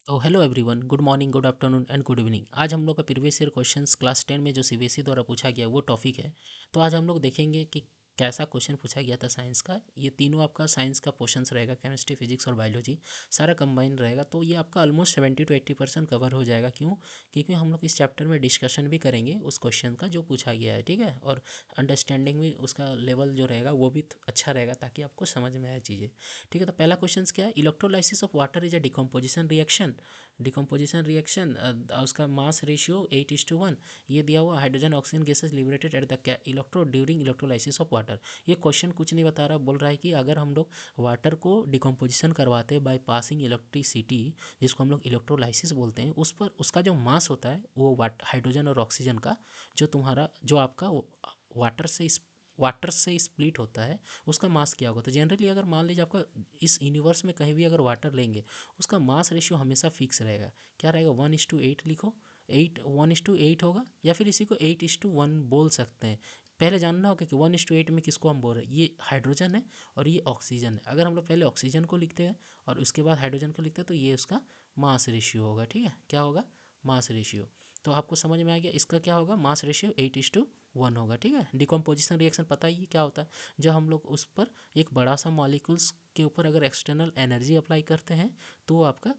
तो hello everyone, good morning, good afternoon and good evening. आज हम लोग का प्रीवियस ईयर क्वेश्चंस क्लास 10 में जो सीबीएसई द्वारा पूछा गया वो टॉपिक है। तो आज हम लोग देखेंगे कि कैसा क्वेश्चन पूछा गया था साइंस का। ये तीनों आपका साइंस का पोर्शंस रहेगा, केमिस्ट्री, फिजिक्स और बायोलॉजी, सारा कंबाइन रहेगा। तो ये आपका ऑलमोस्ट 70 to 80% कवर हो जाएगा। क्यों? क्योंकि हम लोग इस चैप्टर में डिस्कशन भी करेंगे उस क्वेश्चन का जो पूछा गया है, ठीक है। और अंडरस्टैंडिंग भी उसका लेवल जो रहेगा वो भी अच्छा रहेगा, ताकि आपको समझ में आए चीज़ें, ठीक है। तो पहला क्वेश्चन क्या है? Electrolysis of water is a decomposition reaction. उसका मास रेशियो 8:1 ये दिया हुआ। Hydrogen oxygen gases liberated at the electrode during electrolysis of water. ये क्वेश्चन कुछ नहीं बता रहा, बोल रहा है कि अगर हम लोग वाटर को डिकम्पोजिशन करवाते हैं बाय पासिंग इलेक्ट्रिसिटी, जिसको हम लोग इलेक्ट्रोलाइसिस बोलते हैं, उस पर उसका जो मास होता है वो हाइड्रोजन और ऑक्सीजन का जो आपका वाटर से स्प्लिट होता है, उसका मास क्या होगा। तो जनरली अगर मान लीजिए आपका इस यूनिवर्स में कहीं भी अगर वाटर लेंगे, उसका मास रेशियो हमेशा फिक्स रहेगा। क्या रहेगा? 1:8 लिखो। 1:8 होगा, या फिर इसी को 8:1 बोल सकते हैं। पहले जानना होगा कि 1:8 में किसको हम बोल रहे हैं। ये हाइड्रोजन है और ये ऑक्सीजन है। अगर हम लोग पहले ऑक्सीजन को लिखते हैं और उसके बाद हाइड्रोजन को लिखते हैं, तो ये उसका मास रेशियो होगा, ठीक है। क्या होगा? Mass ratio. तो आपको समझ में आ गया इसका क्या होगा? मास रेशियो 8:1 होगा, ठीक है। डिकम्पोजिशन रिएक्शन पता ही क्या होता है? जब हम लोग उस पर एक बड़ा सा मॉलिक्यूल्स के ऊपर अगर एक्सटर्नल एनर्जी अप्लाई करते हैं, तो आपका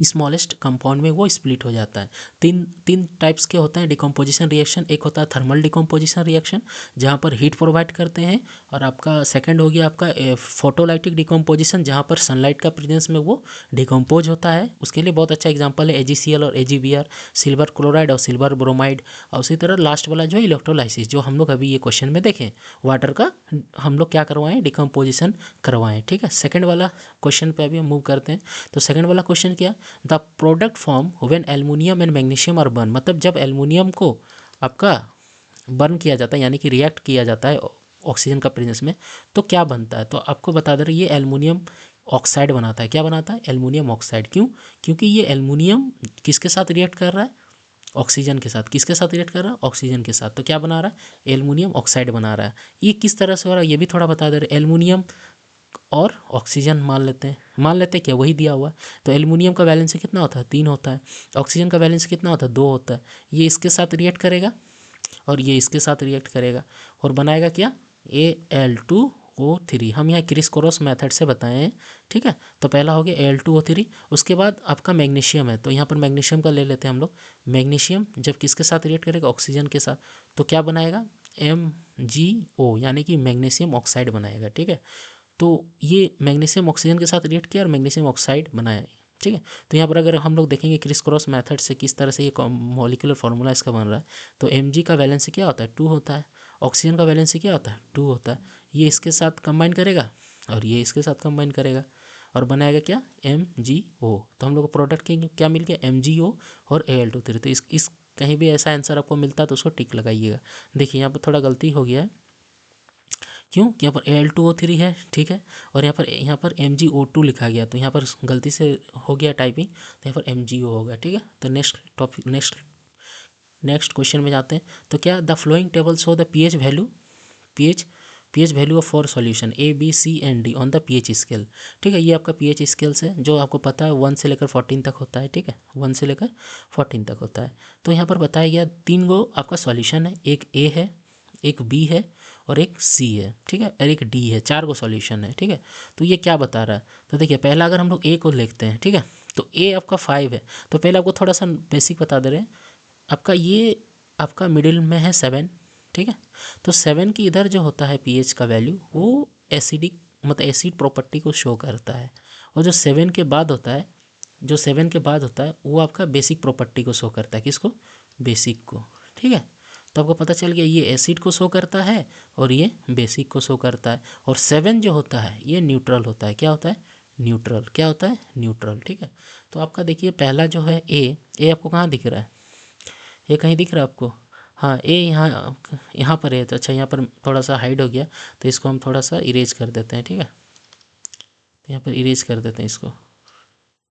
स्मॉलेस्ट कंपाउंड में वो स्प्लिट हो जाता है। तीन टाइप्स के होते हैं डिकम्पोजिशन रिएक्शन। एक होता है थर्मल डिकम्पोजिशन रिएक्शन, जहाँ पर हीट प्रोवाइड करते हैं, और आपका सेकंड हो गया आपका फोटोलाइटिक डिकम्पोजिशन, जहाँ पर सनलाइट का प्रेजेंस में वो डिकम्पोज होता है। उसके लिए बहुत अच्छा एग्जांपल है AgCl और AgBr, सिल्वर क्लोराइड और सिल्वर ब्रोमाइड। और उसी तरह लास्ट वाला जो है इलेक्ट्रोलाइसिस, जो हम लोग अभी ये क्वेश्चन में देखें, वाटर का हम लोग क्या करवाएं? डिकम्पोजिशन करवाएं, ठीक है। सेकेंड वाला क्वेश्चन पे अभी हम मूव करते हैं। तो सेकेंड वाला क्वेश्चन क्या? The product form when aluminium and magnesium are burn. मतलब जब एल्युमिनियम को आपका बर्न किया जाता है, यानी कि रिएक्ट किया जाता है ऑक्सीजन का प्रेजेंस में, तो क्या बनता है? तो आपको बता दे रहे ये एल्युमिनियम ऑक्साइड बनाता है। क्या बनाता है? Aluminium oxide. क्यों? क्योंकि ये एल्युमिनियम किसके साथ रिएक्ट कर रहा है? ऑक्सीजन के साथ। किसके साथ रिएक्ट कर रहा है? ऑक्सीजन के साथ। तो क्या बना रहा है? एल्युमिनियम ऑक्साइड बना रहा है। ये किस तरह से हो रहा है ये भी थोड़ा बता दे रहे। एल्युमिनियम और ऑक्सीजन मान लेते हैं क्या, वही दिया हुआ है। तो एल्युमिनियम का वैलेंसी कितना होता है? 3 होता है। ऑक्सीजन का वैलेंसी कितना होता है? 2 होता है। ये इसके साथ रिएक्ट करेगा और ये इसके साथ रिएक्ट करेगा और बनाएगा क्या? Al2O3। हम यहाँ क्रिस क्रॉस मेथड से बताए हैं, ठीक है। तो पहला हो गया Al2O3। उसके बाद आपका मैग्नीशियम है, तो यहाँ पर मैग्नीशियम का ले लेते हैं हम लोग। मैग्नीशियम जब किसके साथ रिएक्ट करेगा? ऑक्सीजन के साथ। तो क्या बनाएगा? MgO, यानी कि मैग्नीशियम ऑक्साइड बनाएगा, ठीक है। तो ये मैग्नीशियम ऑक्सीजन के साथ रिएक्ट किया और मैग्नीशियम ऑक्साइड बनाया, ठीक है। तो यहाँ पर अगर हम लोग देखेंगे क्रिस क्रॉस मेथड से किस तरह से ये मॉलिक्यूलर फार्मूला इसका बन रहा है, तो Mg का वैलेंसी क्या होता है? 2 होता है। ऑक्सीजन का वैलेंसी क्या होता है? 2 होता है। ये इसके साथ कंबाइन करेगा और ये इसके साथ कंबाइन करेगा और बनाएगा क्या? MgO। तो हम लोग को प्रोडक्ट के क्या मिल गया? MgO और Al2O3। तो इस कहीं भी ऐसा आंसर आपको मिलता है तो उसको टिक लगाइएगा। देखिए यहाँ पर थोड़ा गलती हो गया है। क्यों? कि यहाँ पर Al2O3 है, ठीक है, और यहाँ पर MgO2 लिखा गया, तो यहाँ पर गलती से हो गया टाइपिंग, तो यहाँ पर MgO होगा, ठीक है। तो नेक्स्ट क्वेश्चन में जाते हैं। तो क्या the flowing table show the pH value of 4 solution ABCD on the pH scale, ठीक है। ये आपका पीएच स्केल्स है, जो आपको पता है 1 से लेकर 14 तक होता है, ठीक है। 1 से लेकर 14 तक होता है। तो यहाँ पर बताया गया 3 गो आपका सॉल्यूशन है, एक A है, एक B है और एक C है, ठीक है, और एक D है। 4 गो सॉल्यूशन है, ठीक है। तो ये क्या बता रहा है? तो देखिए पहला अगर हम लोग A को लिखते हैं, ठीक है, तो A आपका 5 है। तो पहले आपको थोड़ा सा बेसिक बता दे रहे हैं। आपका मिडिल में है 7, ठीक है। तो 7 की इधर जो होता है पीएच का वैल्यू, वो एसिडिक मतलब एसिड प्रॉपर्टी को शो करता है। और जो 7 के बाद होता है वो आपका बेसिक प्रॉपर्टी को शो करता है। किसको? बेसिक को, ठीक है। तो आपको पता चल गया ये एसिड को शो करता है और ये बेसिक को शो करता है। और 7 जो होता है ये न्यूट्रल होता है। क्या होता है? न्यूट्रल। क्या होता है? न्यूट्रल, ठीक है। तो आपका देखिए पहला जो है ए आपको कहाँ दिख रहा है? ये कहीं दिख रहा है आपको? हाँ, ए यहाँ पर है। तो अच्छा, यहाँ पर थोड़ा सा हाइड हो गया, तो इसको हम थोड़ा सा इरेज कर देते हैं, ठीक है। तो यहाँ पर इरेज कर देते हैं इसको।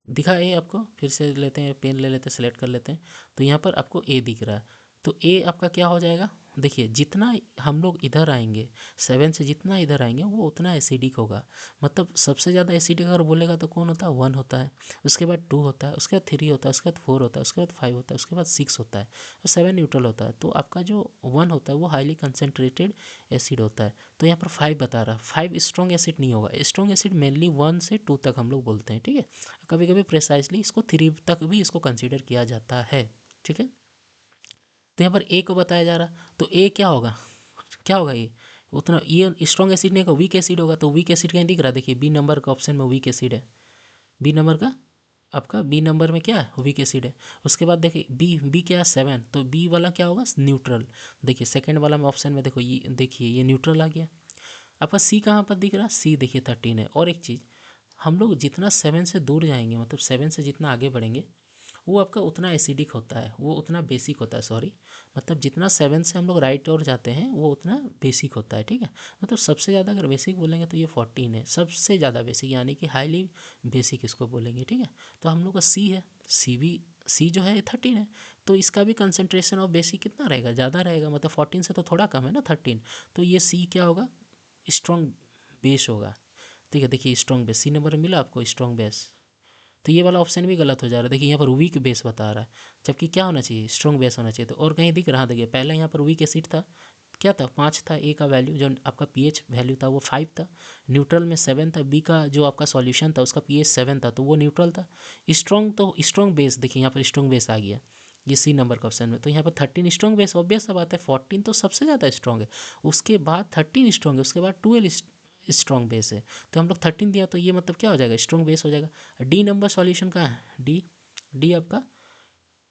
दिखा ए आपको? फिर से लेते हैं, पेन ले लेते हैं, सेलेक्ट कर लेते हैं। तो यहाँ पर आपको ए दिख रहा है। तो ए आपका क्या हो जाएगा? देखिए जितना हम लोग इधर आएंगे 7 से जितना इधर आएंगे वो उतना एसिडिक होगा। मतलब सबसे ज़्यादा एसिडिक अगर बोलेगा तो कौन होता है, 1 होता है, उसके बाद 2 होता है, उसके बाद 3 होता है, उसके बाद 4 होता है, उसके बाद 5 होता है, उसके बाद 6 होता है और 7 न्यूट्रल होता है। तो आपका जो 1 होता है वो हाईली कंसनट्रेटेड एसिड होता है। तो यहाँ पर 5 बता रहा है, 5 स्ट्रॉन्ग एसिड नहीं होगा। स्ट्रॉन्ग एसिड मेनली 1 से 2 तक हम लोग बोलते हैं, ठीक है। कभी कभी प्रिसाइजली इसको 3 तक भी इसको कंसिडर किया जाता है, ठीक है। तो यहाँ पर ए को बताया जा रहा, तो ए क्या होगा, क्या होगा ये उतना, ये स्ट्रॉन्ग एसिड नहीं होगा, वीक एसिड होगा। तो वीक एसिड कहीं दिख रहा है, देखिए बी नंबर का ऑप्शन में वीक एसिड है, बी नंबर का आपका बी नंबर में क्या है, वीक एसिड है। उसके बाद देखिए बी बी क्या है 7, तो बी वाला क्या होगा, न्यूट्रल। देखिए सेकंड वाला में ऑप्शन में देखो ये देखिए ये न्यूट्रल आ गया। आपका सी कहाँ पर दिख रहा है, सी देखिए 13 है। और एक चीज़, हम लोग जितना 7 से दूर जाएंगे, मतलब 7 से जितना आगे बढ़ेंगे वो आपका उतना एसिडिक होता है, वो उतना बेसिक होता है, सॉरी, मतलब जितना 7 से हम लोग राइट और जाते हैं वो उतना बेसिक होता है, ठीक है। मतलब सबसे ज़्यादा अगर बेसिक बोलेंगे तो ये 14 है, सबसे ज़्यादा बेसिक, यानी कि हाईली बेसिक इसको बोलेंगे, ठीक है। तो हम लोग का सी है, सी भी, सी जो है 13 है, तो इसका भी कंसनट्रेशन ऑफ बेसिक कितना रहेगा, ज़्यादा रहेगा, मतलब 14 से तो थोड़ा कम है ना 13। तो ये सी क्या होगा, स्ट्रॉन्ग बेस होगा, ठीक है। देखिए स्ट्रॉन्ग बेस, सी नंबर मिला आपको स्ट्रॉन्ग बेस। तो ये वाला ऑप्शन भी गलत हो जा रहा है, देखिए यहाँ पर वीक बेस बता रहा है, जबकि क्या होना चाहिए, स्ट्रॉन्ग बेस होना चाहिए। तो और कहीं दिख रहा, देखिए पहले यहाँ पर वीक एसिड था, क्या था 5 था, ए का वैल्यू जो आपका पीएच वैल्यू था वो 5 था, न्यूट्रल में 7 था, बी का जो आपका सॉल्यूशन था उसका पीएच 7 था, तो वो न्यूट्रल था। स्ट्रॉन्ग, तो स्ट्रॉन्ग बेस देखिए यहाँ पर स्ट्रॉन्ग बेस आ गया, ये सी नंबर का ऑप्शन में। तो यहाँ पर 13 स्ट्रॉन्ग बेस, ऑब्वियस सा बात है, 14 तो सबसे ज़्यादा स्ट्रॉन्ग है, उसके बाद 13 स्ट्रॉन्ग है, उसके बाद 12 स्ट्रॉन्ग बेस है। तो हम लोग 13 दिया, तो ये मतलब क्या हो जाएगा, स्ट्रॉन्ग बेस हो जाएगा। डी नंबर सॉल्यूशन कहाँ है, डी, डी आपका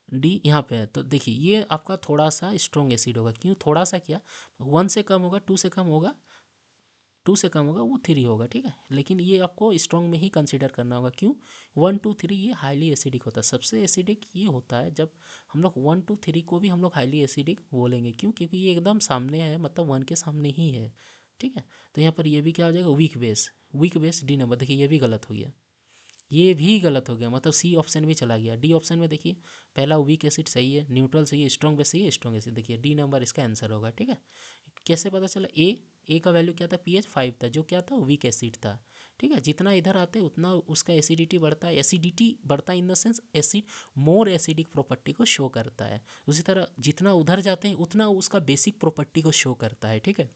डी यहाँ पे है। तो देखिए ये आपका थोड़ा सा स्ट्रॉन्ग एसिड होगा, क्यों थोड़ा सा, क्या 1 से कम होगा, 2 से कम होगा, 2 से कम होगा वो 3 होगा, ठीक है। लेकिन ये आपको स्ट्रॉन्ग में ही कंसिडर करना होगा, क्यों 1 2 3 ये हाईली एसिडिक होता है। सबसे एसिडिक ये होता है जब हम लोग 1 2 3 को भी हम लोग हाईली एसिडिक बोलेंगे, क्यों, क्योंकि ये एकदम सामने है, मतलब 1 के सामने ही है, ठीक है। तो यहाँ पर ये भी क्या हो जाएगा, weak base, weak base D number. देखिए ये भी गलत हो गया, ये भी गलत हो गया, मतलब सी ऑप्शन भी चला गया। डी ऑप्शन में देखिए पहला वीक एसिड सही है, न्यूट्रल सही है, स्ट्रॉन्ग बेस सही है, स्ट्रॉन्ग एसिड, देखिए डी नंबर इसका आंसर होगा, ठीक है। कैसे पता चला, ए का वैल्यू क्या था, पीएच 5 था, जो क्या था वीक एसिड था, ठीक है। जितना इधर आते उतना उसका एसिडिटी बढ़ता है, एसिडिटी बढ़ता है in the sense acid more acidic property को शो करता है। उसी तरह जितना उधर जाते हैं उतना उसका बेसिक प्रॉपर्टी को शो करता है, ठीक है।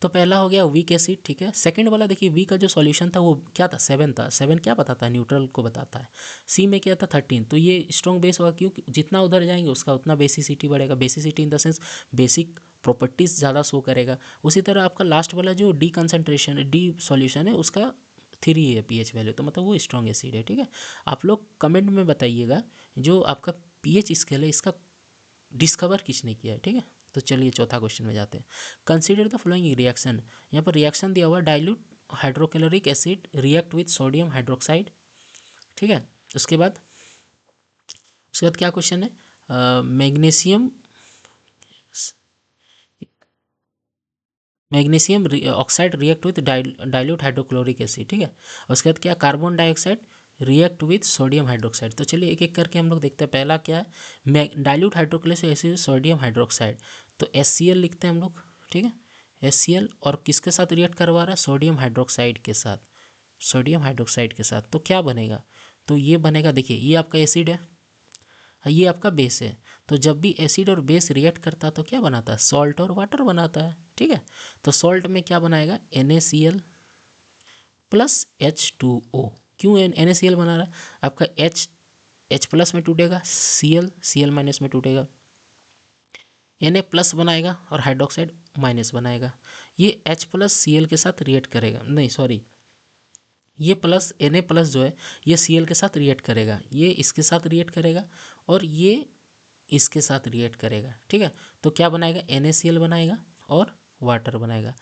तो पहला हो गया वीक एसिड, ठीक है। सेकंड वाला देखिए वी का जो सॉल्यूशन था वो क्या था, 7 था, 7 क्या बताता है, न्यूट्रल को बताता है। सी में क्या था 13, तो ये स्ट्रॉन्ग बेस होगा, क्योंकि जितना उधर जाएंगे उसका उतना बेसिसिटी बढ़ेगा, basicity in the sense basic properties ज़्यादा शो करेगा। उसी तरह आपका लास्ट वाला जो डी कंसनट्रेशन, डी सॉल्यूशन है उसका 3 है पीएच वैल्यू, तो मतलब वो स्ट्रॉन्ग एसिड है, ठीक है। आप लोग कमेंट में बताइएगा जो आपका पीएच स्केल है इसका डिस्कवर किसने किया है, ठीक है। तो चलिए चौथा क्वेश्चन में जाते हैं। कंसीडर द फॉलोइंग रिएक्शन, यहाँ पर रिएक्शन दिया हुआ dilute hydrochloric acid react with sodium hydroxide, ठीक है। उसके बाद क्या क्वेश्चन है, magnesium oxide react with dilute hydrochloric acid, ठीक है। उसके बाद क्या, carbon dioxide react with sodium hydroxide. तो चलिए एक एक करके हम लोग देखते हैं। पहला क्या है, dilute hydrochloric acid sodium hydroxide, तो HCl लिखते हैं हम लोग, ठीक है। HCl और किसके साथ रिएक्ट करवा रहा है, सोडियम हाइड्रोक्साइड के साथ, सोडियम हाइड्रोक्साइड के साथ। तो क्या बनेगा, तो ये बनेगा, देखिए ये आपका एसिड है, ये आपका बेस है। तो जब भी एसिड और बेस रिएक्ट करता है तो क्या बनाता है, सॉल्ट और वाटर बनाता है, ठीक है। तो सॉल्ट में क्या बनाएगा, NaCl प्लस H2O। क्यों NaCl बना रहा है, आपका H प्लस में टूटेगा, Cl माइनस में टूटेगा, Na प्लस बनाएगा और हाइड्रोक्साइड माइनस बनाएगा। ये H प्लस Cl के साथ रिएक्ट करेगा, नहीं सॉरी, ये प्लस Na प्लस जो है ये Cl के साथ रिएक्ट करेगा, ये इसके साथ रिएक्ट करेगा और ये इसके साथ रिएक्ट करेगा, ठीक है। तो क्या बनाएगा, NaCl बनाएगा और वाटर बनाएगा।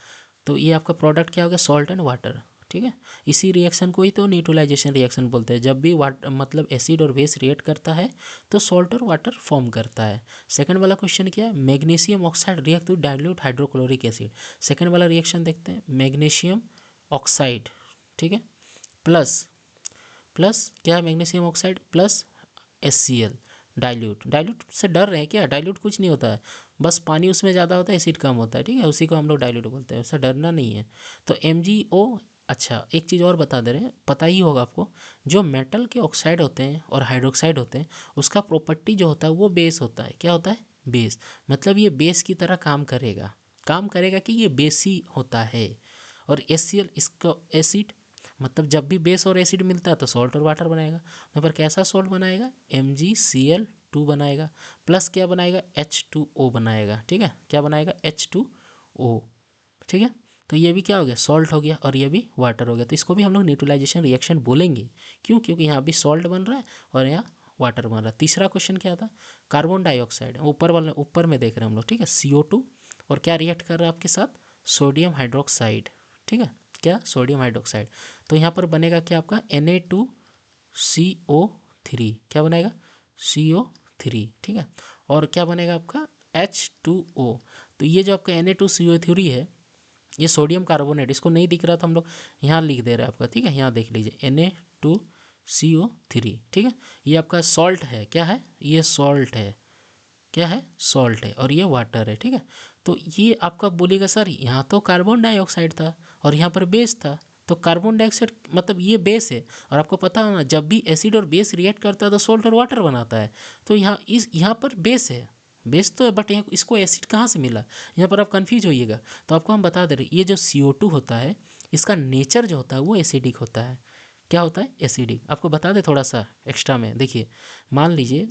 तो ये आपका प्रोडक्ट क्या होगा, सॉल्ट एंड वाटर, ठीक है। इसी रिएक्शन को ही तो न्यूट्रलाइजेशन रिएक्शन बोलते हैं। जब भी वाटर मतलब एसिड और बेस रिएक्ट करता है तो सॉल्ट और वाटर फॉर्म करता है। सेकंड वाला क्वेश्चन क्या है, magnesium oxide react with dilute hydrochloric acid. Second वाला रिएक्शन देखते हैं, मैग्नीशियम ऑक्साइड, ठीक है, प्लस क्या है, magnesium oxide plus HCl, dilute. Dilute से डर रहे हैं क्या? डाइल्यूट कुछ नहीं होता है, बस पानी उसमें ज़्यादा होता है, एसिड कम होता है, ठीक है, उसी को हम लोग डाइल्यूट बोलते हैं, उससे डरना नहीं है। तो MgO। अच्छा, एक चीज़ और बता दे रहे हैं, पता ही होगा आपको, जो मेटल के ऑक्साइड होते हैं और हाइड्रोक्साइड होते हैं, उसका प्रॉपर्टी जो होता है वो बेस होता है। क्या होता है? बेस। मतलब ये बेस की तरह काम करेगा कि ये बेसी होता है। और HCl इसका एसिड, मतलब जब भी बेस और एसिड मिलता है तो सॉल्ट और वाटर बनाएगा। यहाँ पर कैसा सॉल्ट बनाएगा? MgCl2 बनाएगा, प्लस क्या बनाएगा? H2O बनाएगा, ठीक है, क्या बनाएगा? H2O, ठीक है। तो ये भी क्या हो गया? सॉल्ट हो गया, और ये भी वाटर हो गया। तो इसको भी हम लोग न्यूट्रलाइजेशन रिएक्शन बोलेंगे। क्यों? क्योंकि यहाँ भी सॉल्ट बन रहा है और यहाँ वाटर बन रहा है। तीसरा क्वेश्चन क्या था? कार्बन डाइऑक्साइड, ऊपर में देख रहे हैं हम लोग, ठीक है, CO2, और क्या रिएक्ट कर रहा है आपके साथ? सोडियम हाइड्रोक्साइड, ठीक है, क्या? Sodium hydroxide. तो यहाँ पर बनेगा क्या आपका? Na2CO3, क्या बनेगा? CO3, ठीक है। और क्या बनेगा आपका? H2O। तो ये जो आपका Na2CO3 है, ये सोडियम कार्बोनेट, इसको नहीं दिख रहा था, हम लोग यहाँ लिख दे रहे हैं आपका, ठीक है, यहाँ देख लीजिए Na2CO3, ठीक है। ये आपका सॉल्ट है, क्या है? ये सॉल्ट है, क्या है? सॉल्ट है, और ये वाटर है, ठीक है। तो ये आपका बोलेगा सर यहाँ तो कार्बन डाइऑक्साइड था और यहाँ पर बेस था, तो कार्बन डाइऑक्साइड मतलब ये बेस है। और आपको पता है ना, जब भी एसिड और बेस रिएक्ट करता है तो सॉल्ट और वाटर बनाता है। तो यहाँ पर बेस है, बेस तो है, बट यहाँ इसको एसिड कहाँ से मिला, यहाँ पर आप कंफ्यूज होइएगा। तो आपको हम बता दे रहे, ये जो CO2 होता है, इसका नेचर जो होता है वो एसिडिक होता है। क्या होता है? एसिडिक। आपको बता दे थोड़ा सा एक्स्ट्रा में, देखिए, मान लीजिए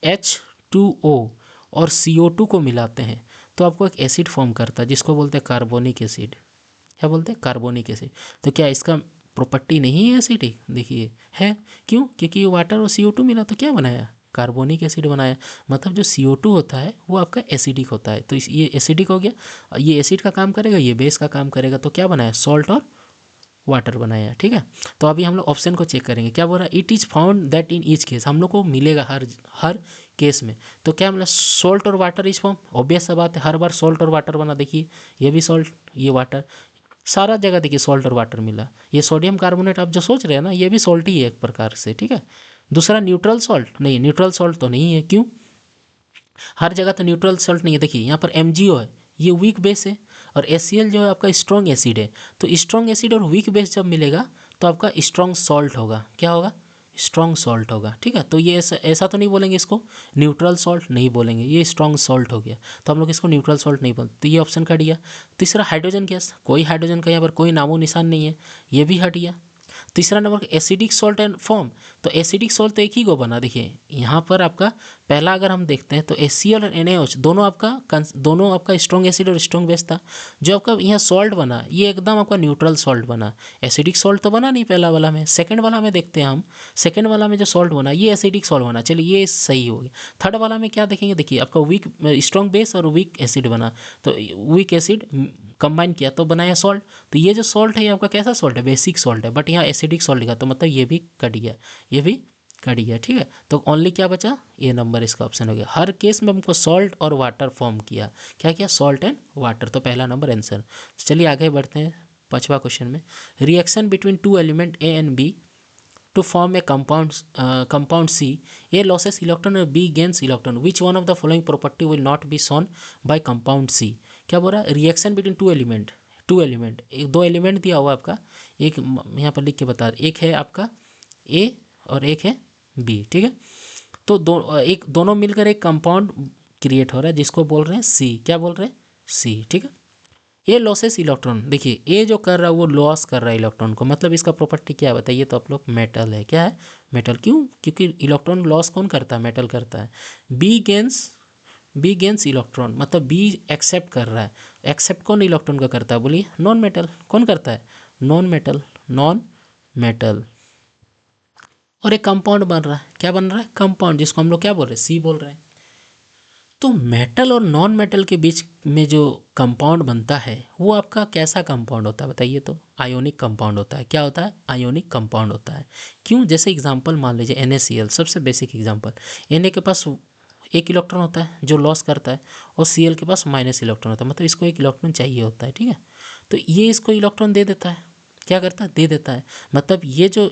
H2O और CO2 को मिलाते हैं तो आपको एक एसिड फॉर्म करता है, जिसको बोलते हैं कार्बोनिक एसिड। क्या बोलते हैं? Carbonic acid. तो क्या इसका प्रॉपर्टी नहीं है एसिडिक? देखिए है। क्यों? क्योंकि वाटर और CO2 मिला तो क्या बनाया? कार्बोनिक एसिड बनाया। मतलब जो CO2 होता है वो आपका एसिडिक होता है, तो ये एसिडिक हो गया। ये एसिड का काम करेगा, ये बेस का काम करेगा, तो क्या बनाया? सॉल्ट और वाटर बनाया, ठीक है। तो अभी हम लोग ऑप्शन को चेक करेंगे। क्या बोल रहा है? It is found that in each case, हम लोग को मिलेगा हर केस में। तो क्या मतलब सॉल्ट और वाटर इज फॉर्म? ऑब्वियस सा बात है, हर बार सॉल्ट और वाटर बना। देखिए ये भी सॉल्ट, ये वाटर, सारा जगह देखिए सॉल्ट और वाटर मिला। ये सोडियम कार्बोनेट आप जो सोच रहे हैं ना, ये भी सॉल्ट ही है एक प्रकार से, ठीक है। दूसरा न्यूट्रल सॉल्ट नहीं, न्यूट्रल सॉल्ट तो नहीं है। क्यों? हर जगह तो न्यूट्रल सॉल्ट नहीं है। देखिए यहाँ पर MgO है, ये वीक बेस है, और HCl जो है आपका स्ट्रॉन्ग एसिड है। तो स्ट्रॉन्ग एसिड और वीक बेस जब मिलेगा तो आपका स्ट्रॉन्ग सॉल्ट होगा। क्या होगा? स्ट्रॉन्ग सॉल्ट होगा, ठीक है। तो ये ऐसा तो नहीं बोलेंगे इसको न्यूट्रल सॉल्ट, नहीं बोलेंगे, ये स्ट्रॉन्ग सॉल्ट हो गया, तो हम लोग इसको न्यूट्रल सॉल्ट नहीं बोलते। तो ये ऑप्शन कट गया। तीसरा हाइड्रोजन गैस, कोई हाइड्रोजन का यहाँ पर कोई नामो निशान नहीं है, ये भी हट गया। तीसरा number acidic salt and form, तो एसिडिक सॉल्ट तो एक ही को बना। देखिए यहाँ पर आपका पहला अगर हम देखते हैं तो HCl और NaOH दोनों आपका स्ट्रॉन्ग एसिड और स्ट्रॉन्ग बेस था। जो आपका यहाँ सॉल्ट बना ये एकदम आपका न्यूट्रल सॉल्ट बना। एसिडिक सॉल्ट तो बना नहीं पहला वाला में। सेकंड वाला में देखते हैं हम, सेकंड वाला में जो सॉल्ट बना ये एसिडिक सॉल्ट बना, चलिए ये सही हो गया। थर्ड वाला में क्या देखेंगे? देखिए आपका वीक स्ट्रॉन्ग बेस और वीक एसिड बना, तो वीक एसिड कंबाइन किया तो बनाया सॉल्ट। तो ये जो सॉल्ट है ये आपका कैसा सॉल्ट है? बेसिक सॉल्ट है, बट यहाँ एसिडिक सॉल्ट लिखा, तो मतलब ये भी कट गया, ये भी कट गया, ठीक है। तो ओनली क्या बचा? ये नंबर इसका ऑप्शन हो गया। हर केस में हमको सॉल्ट और वाटर फॉर्म किया। क्या किया? सॉल्ट एंड वाटर, तो पहला नंबर आंसर। चलिए आगे बढ़ते हैं पांचवा क्वेश्चन में। Reaction between two element A and B to form a compound C, A loses electron और B gains electron, which one of the following property will not be shown by compound C? क्या बोल रहा है? Reaction between two element, एक दो element दिया हुआ आपका, एक यहाँ पर लिख के बता रहे, एक है आपका A और एक है B, ठीक है। तो दोनों मिलकर एक कंपाउंड क्रिएट हो रहा है जिसको बोल रहे हैं C। क्या बोल रहे हैं? C, ठीक है। ये लॉसेस इलेक्ट्रॉन, देखिए ये जो कर रहा है वो लॉस कर रहा है इलेक्ट्रॉन को, मतलब इसका प्रॉपर्टी क्या है बताइए? तो आप लोग मेटल है। क्या है? मेटल। क्यों? क्योंकि इलेक्ट्रॉन लॉस कौन करता है? मेटल करता है। बी गेंस इलेक्ट्रॉन, मतलब बी एक्सेप्ट कर रहा है। एक्सेप्ट कौन इलेक्ट्रॉन का करता है? बोलिए नॉन मेटल। कौन करता है? Non metal. और एक कंपाउंड बन रहा है। क्या बन रहा है? कंपाउंड, जिसको हम लोग क्या बोल रहे हैं? सी बोल रहे हैं। तो मेटल और नॉन मेटल के बीच में जो कंपाउंड बनता है वो आपका कैसा कंपाउंड होता है बताइए? तो आयोनिक कंपाउंड होता है। क्या होता है? आयोनिक कंपाउंड होता है। क्यों? जैसे एग्जांपल मान लीजिए NaCl, सबसे बेसिक एग्जांपल। Na के पास एक इलेक्ट्रॉन होता है जो लॉस करता है, और Cl के पास माइनस इलेक्ट्रॉन होता है, मतलब इसको एक इलेक्ट्रॉन चाहिए होता है, ठीक है। तो ये इसको इलेक्ट्रॉन दे देता है, क्या करता है, दे देता है। मतलब ये जो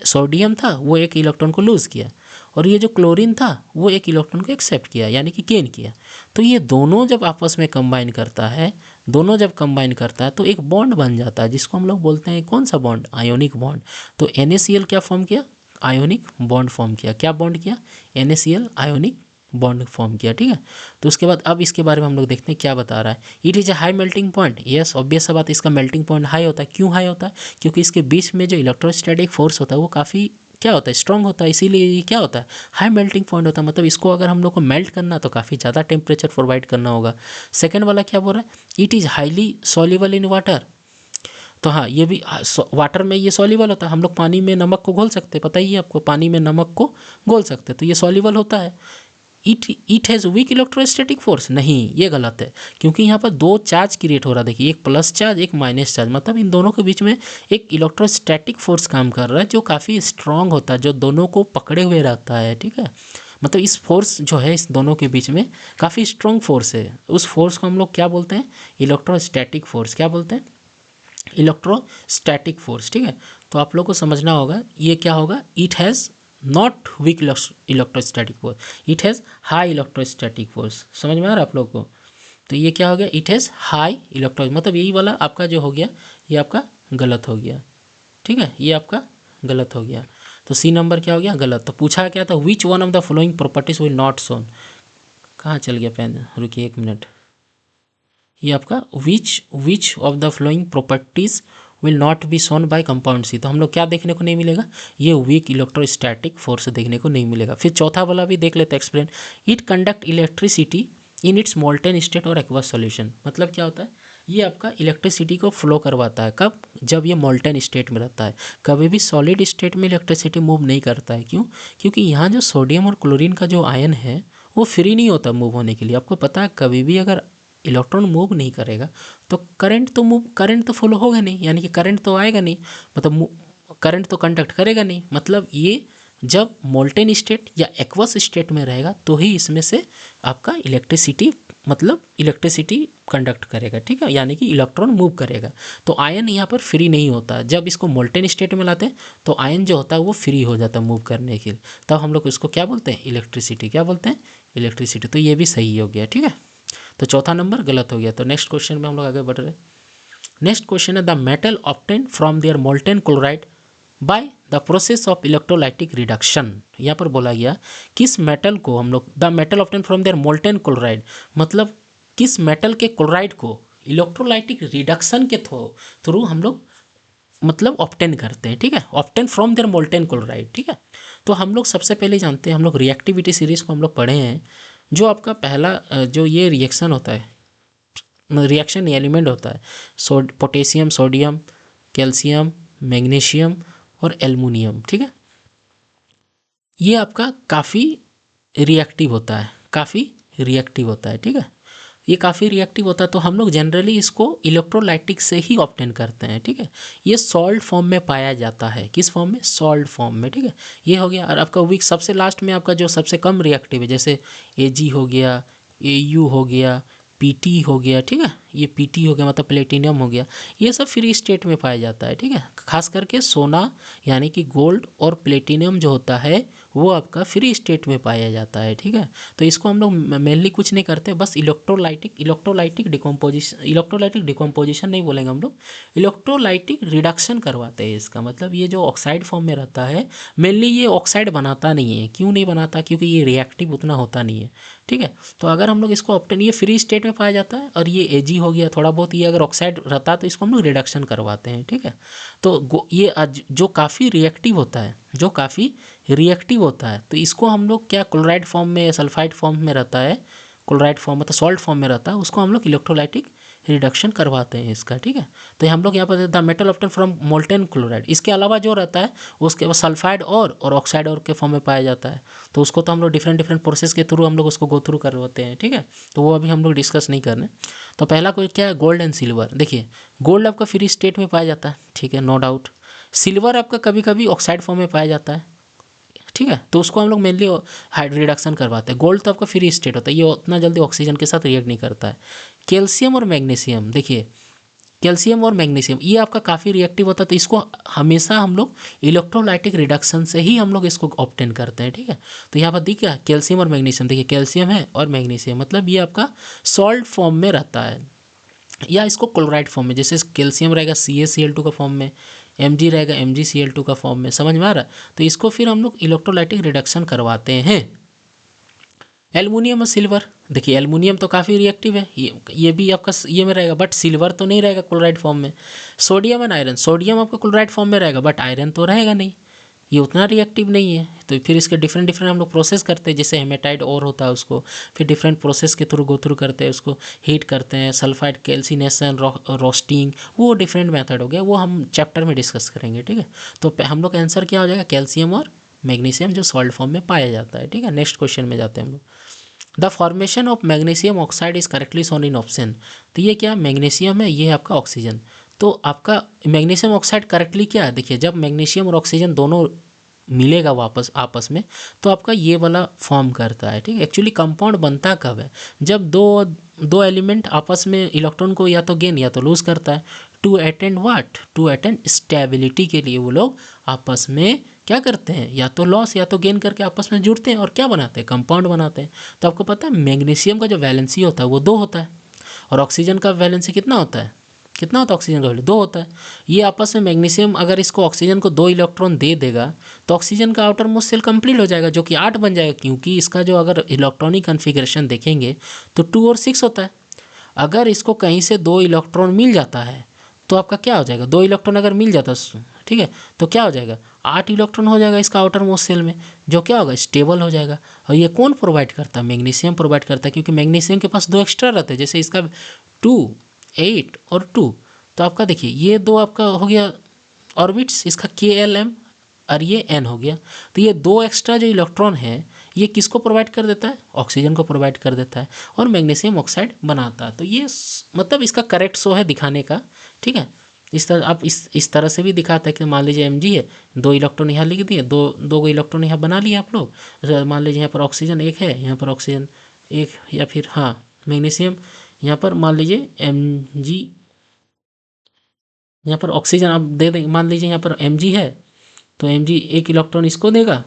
सोडियम था वो एक इलेक्ट्रॉन को लूज़ किया, और ये जो क्लोरीन था वो एक इलेक्ट्रॉन को एक्सेप्ट किया, यानी कि गेन किया। तो ये दोनों जब आपस में कंबाइन करता है, दोनों जब कंबाइन करता है तो एक बॉन्ड बन जाता है, जिसको हम लोग बोलते हैं कौन सा बॉन्ड, आयोनिक बॉन्ड। तो NaCl क्या फॉर्म किया, आयोनिक बॉन्ड फॉर्म किया। क्या बॉन्ड किया, NaCl आयोनिक बॉन्ड फॉर्म किया, ठीक है। तो उसके बाद अब इसके बारे में हम लोग देखते हैं क्या बता रहा है। It is a high melting point, yes obvious सा बात, इसका मेल्टिंग पॉइंट हाई होता है। क्यों हाई होता है, क्योंकि इसके बीच में जो इलेक्ट्रोस्टैटिक फोर्स होता है वो काफ़ी क्या होता है, स्ट्रॉन्ग होता है, इसीलिए ये क्या होता है, हाई मेल्टिंग पॉइंट होता है। मतलब इसको अगर हम लोग को मेल्ट करना तो काफ़ी ज़्यादा टेम्परेचर प्रोवाइड करना होगा। सेकेंड वाला क्या बोल रहा है, it is highly soluble in water. तो हाँ, ये भी वाटर में ये सॉल्युबल होता है। हम लोग पानी में नमक को घोल सकते हैं, पता ही है आपको, पानी में नमक को घोल सकते हैं, तो ये सॉल्युबल होता है। It has weak electrostatic force, नहीं ये गलत है, क्योंकि यहाँ पर दो चार्ज क्रिएट हो रहा है। देखिए, एक प्लस चार्ज, एक माइनस चार्ज, मतलब इन दोनों के बीच में एक इलेक्ट्रोस्टैटिक फोर्स काम कर रहा है जो काफ़ी स्ट्रांग होता है, जो दोनों को पकड़े हुए रहता है, ठीक है। मतलब इस फोर्स जो है इस दोनों के बीच में काफ़ी स्ट्रांग फोर्स है। उस फोर्स को हम लोग क्या बोलते हैं, इलेक्ट्रोस्टैटिक फोर्स। क्या बोलते हैं, इलेक्ट्रोस्टैटिक फोर्स, ठीक है। तो आप लोग को समझना होगा ये क्या होगा, it has not weak electrostatic force, it has high electrostatic force. समझ में आ रहा है आप लोग को। तो ये क्या हो गया, इट हैज़ हाई इलेक्ट्रो, मतलब यही वाला आपका जो हो गया ये आपका गलत हो गया, ठीक है, ये आपका गलत हो गया। तो सी नंबर क्या हो गया, गलत। तो पूछा क्या था, which one of the following properties will not shown. कहाँ चल गया पेन, रुकिए एक मिनट। ये आपका which of the following properties will not be shown by compound C. तो हम लोग क्या देखने को नहीं मिलेगा, ये वीक इलेक्ट्रोस्टैटिक फोर्स देखने को नहीं मिलेगा। फिर चौथा वाला भी देख लेते हैं, explain. It conduct electricity in its molten state और एक्वस सॉल्यूशन। मतलब क्या होता है, ये आपका इलेक्ट्रिसिटी को फ्लो करवाता है। कब, जब ये मोल्टेन स्टेट में रहता है। कभी भी सॉलिड स्टेट में इलेक्ट्रिसिटी मूव नहीं करता है। क्यों, क्योंकि यहाँ जो सोडियम और क्लोरीन का जो आयन है वो फ्री नहीं होता मूव होने के लिए। आपको पता है, कभी भी अगर इलेक्ट्रॉन मूव नहीं करेगा तो करंट तो फ्लो होगा नहीं, यानी कि करंट तो आएगा नहीं, मतलब करंट तो कंडक्ट करेगा नहीं। मतलब ये जब मोल्टेन स्टेट या एक्वस स्टेट में रहेगा तो ही इसमें से आपका इलेक्ट्रिसिटी, मतलब इलेक्ट्रिसिटी कंडक्ट करेगा, ठीक है, यानी कि इलेक्ट्रॉन मूव करेगा। तो आयन यहाँ पर फ्री नहीं होता। जब इसको मोल्टेन स्टेट में लाते हैं तो आयन जो होता है वो फ्री हो जाता है मूव करने के लिए। तब हम लोग इसको क्या बोलते हैं, इलेक्ट्रिसिटी। क्या बोलते हैं, इलेक्ट्रिसिटी। तो ये भी सही हो गया, ठीक है। तो चौथा नंबर गलत हो गया। तो नेक्स्ट क्वेश्चन में हम लोग आगे बढ़ रहे हैं। नेक्स्ट क्वेश्चन है, the metal obtain from their molten chloride by the process of electrolytic reduction. यहाँ पर बोला गया किस मेटल को हम लोग, the metal obtain from their molten chloride, मतलब किस मेटल के क्लोराइड को इलेक्ट्रोलाइटिक रिडक्शन के थ्रू हम लोग मतलब ऑब्टेन करते हैं, ठीक है, obtain from their molten chloride, ठीक है। तो हम लोग सबसे पहले जानते हैं, हम लोग रिएक्टिविटी सीरीज को हम लोग पढ़े हैं। जो आपका पहला जो ये रिएक्शन होता है, रिएक्शन एलिमेंट होता है, पोटेशियम, सोडियम, कैल्शियम, मैग्नीशियम और एल्युमिनियम, ठीक है। ये आपका काफ़ी रिएक्टिव होता है, काफ़ी रिएक्टिव होता है, ठीक है। ये काफ़ी रिएक्टिव होता है, तो हम लोग जनरली इसको इलेक्ट्रोलाइटिक से ही ऑब्टेन करते हैं, ठीक है। ये सॉल्ट फॉर्म में पाया जाता है, किस फॉर्म में, सॉल्ट फॉर्म में, ठीक है। ये हो गया। और आपका वीक सबसे लास्ट में आपका जो सबसे कम रिएक्टिव है, जैसे Ag हो गया, Au हो गया, Pt हो गया, ठीक है, ये Pt हो गया, मतलब प्लेटिनियम हो गया, ये सब फ्री स्टेट में पाया जाता है, ठीक है। खास करके सोना यानी कि गोल्ड और प्लेटिनियम जो होता है वो आपका फ्री स्टेट में पाया जाता है, ठीक है। तो इसको हम लोग मेनली कुछ नहीं करते, बस इलेक्ट्रोलाइटिक डिकम्पोजिशन नहीं बोलेंगे हम लोग, इलेक्ट्रोलाइटिक रिडक्शन करवाते हैं इसका। मतलब ये जो ऑक्साइड फॉर्म में रहता है, मेनली ये ऑक्साइड बनाता नहीं है। क्यों नहीं बनाता, क्योंकि ये रिएक्टिव उतना होता नहीं है, ठीक है। तो अगर हम लोग इसको ऑब्टेन, ये फ्री स्टेट में पाया जाता है, और ये Ag हो गया थोड़ा बहुत, ये अगर ऑक्साइड रहता है तो इसको हम लोग रिडक्शन करवाते हैं, ठीक है। तो ये जो काफ़ी रिएक्टिव होता है, जो काफ़ी रिएक्टिव होता है, तो इसको हम लोग क्या क्लोराइड फॉर्म में या सल्फाइड फॉर्म में रहता है, क्लोराइड फॉर्म मतलब सॉल्ट फॉर्म में रहता है, उसको हम लोग इलेक्ट्रोलाइटिक रिडक्शन करवाते हैं इसका, ठीक है। तो हम लोग यहाँ पर the metal obtain from molten chloride, इसके अलावा जो रहता है उसके बाद सल्फाइड और ऑक्साइड और के फॉर्म में पाया जाता है। तो उसको तो हम लोग डिफरेंट प्रोसेस के थ्रू हम लोग उसको गो थ्रू करवाते हैं, ठीक है। तो वो अभी हम लोग डिस्कस नहीं करने। तो पहला कोई क्या है, गोल्ड एंड सिल्वर। देखिए, गोल्ड आपका फ्री स्टेट में पाया जाता है, ठीक है, नो डाउट। सिल्वर आपका कभी कभी ऑक्साइड फॉर्म में पाया जाता है, ठीक है। तो उसको हम लोग मेनली रिडक्शन करवाते हैं। गोल्ड तो आपका फ्री स्टेट होता है, ये उतना जल्दी ऑक्सीजन के साथ रिएक्ट नहीं करता है। कैल्शियम और मैग्नीशियम, देखिए कैल्शियम और मैग्नीशियम ये आपका काफ़ी रिएक्टिव होता है, तो इसको हमेशा हम लोग इलेक्ट्रोलाइटिक रिडक्शन से ही हम लोग इसको ऑब्टेन करते हैं, ठीक है। तो यहाँ पर देखिए कैल्शियम और मैग्नीशियम, देखिए कैल्शियम है और मैग्नीशियम, मतलब ये आपका सॉल्ट फॉर्म में रहता है या इसको क्लोराइड फॉर्म में, जैसे कैल्शियम रहेगा CaCl2 का फॉर्म में, Mg रहेगा MgCl2 का फॉर्म में, समझ में आ रहा है। तो इसको फिर हम लोग इलेक्ट्रोलाइटिक रिडक्शन करवाते हैं। एल्युमिनियम और सिल्वर, देखिए एल्युमिनियम तो काफ़ी रिएक्टिव है, ये भी आपका ये में रहेगा, बट सिल्वर तो नहीं रहेगा क्लोराइड फॉर्म में। सोडियम एंड आयरन, सोडियम आपका क्लोराइड फॉर्म में रहेगा, बट आयरन तो रहेगा नहीं, ये उतना रिएक्टिव नहीं है। तो फिर इसके डिफरेंट डिफरेंट हम लोग प्रोसेस करते हैं, जैसे हेमेटाइट और होता है उसको फिर डिफरेंट प्रोसेस के थ्रू गो थ्रू करते हैं, उसको हीट करते हैं, सल्फाइड कैल्सिनेशन, रोस्टिंग, वो डिफरेंट मेथड हो गया, वो हम चैप्टर में डिस्कस करेंगे, ठीक है। तो हम लोग का आंसर क्या हो जाएगा, कैल्शियम और मैग्नीशियम जो सॉल्ट फॉर्म में पाया जाता है, ठीक है। नेक्स्ट क्वेश्चन में जाते हैं हम लोग। The formation of magnesium oxide is correctly shown in option. तो ये क्या मैग्नीशियम है, ये है आपका ऑक्सीजन। तो आपका मैग्नीशियम ऑक्साइड करेक्टली क्या है, देखिए जब मैग्नीशियम और ऑक्सीजन दोनों मिलेगा वापस आपस में तो आपका ये वाला फॉर्म करता है, ठीक है। एक्चुअली कंपाउंड बनता कब है, जब दो एलिमेंट आपस में इलेक्ट्रॉन को या तो गेन या तो लूज करता है, to attend what, to attend stability के लिए वो लोग आपस में क्या करते हैं, या तो लॉस या तो गेन करके आपस में जुड़ते हैं और क्या बनाते हैं, कंपाउंड बनाते हैं। तो आपको पता है मैग्नीशियम का जो वैलेंसी होता है वो 2 होता है और ऑक्सीजन का वैलेंसी कितना होता है, कितना होता है ऑक्सीजन का वैल्यू 2 होता है। ये आपस में मैग्नीशियम अगर इसको ऑक्सीजन को 2 इलेक्ट्रॉन दे देगा तो ऑक्सीजन का आउटर मोस्ट शेल कंप्लीट हो जाएगा, जो कि 8 बन जाएगा, क्योंकि इसका जो अगर इलेक्ट्रॉनिक कन्फिग्रेशन देखेंगे तो 2 और 6 होता है। अगर इसको कहीं से 2 इलेक्ट्रॉन मिल जाता है तो आपका क्या हो जाएगा, 2 इलेक्ट्रॉन अगर मिल जाता है, ठीक है, तो क्या हो जाएगा 8 इलेक्ट्रॉन हो जाएगा इसका आउटर मोस्ट शेल में, जो क्या होगा स्टेबल हो जाएगा। और ये कौन प्रोवाइड करता है, मैग्नीशियम प्रोवाइड करता है, क्योंकि मैग्नीशियम के पास 2 एक्स्ट्रा रहते हैं, जैसे इसका 2, 8 और 2। तो आपका देखिए ये 2 आपका हो गया ऑर्बिट्स, इसका KLM और ये N हो गया। तो ये 2 एक्स्ट्रा जो इलेक्ट्रॉन है ये किसको प्रोवाइड कर देता है, ऑक्सीजन को प्रोवाइड कर देता है और मैग्नीशियम ऑक्साइड बनाता है। तो ये मतलब इसका करेक्ट शो है दिखाने का, ठीक है। इस तरह आप इस तरह से भी दिखाता है कि मान लीजिए Mg है, 2 इलेक्ट्रॉन यहाँ लिख दिए, दो इलेक्ट्रॉन यहाँ बना लिए आप लोग। मान लीजिए यहाँ पर ऑक्सीजन 1 है, यहाँ पर ऑक्सीजन 1, या फिर हाँ मैग्नीशियम यहाँ पर मान लीजिए Mg, यहाँ पर ऑक्सीजन आप दे दें, मान लीजिए यहाँ पर Mg है तो Mg 1 इलेक्ट्रॉन इसको देगा,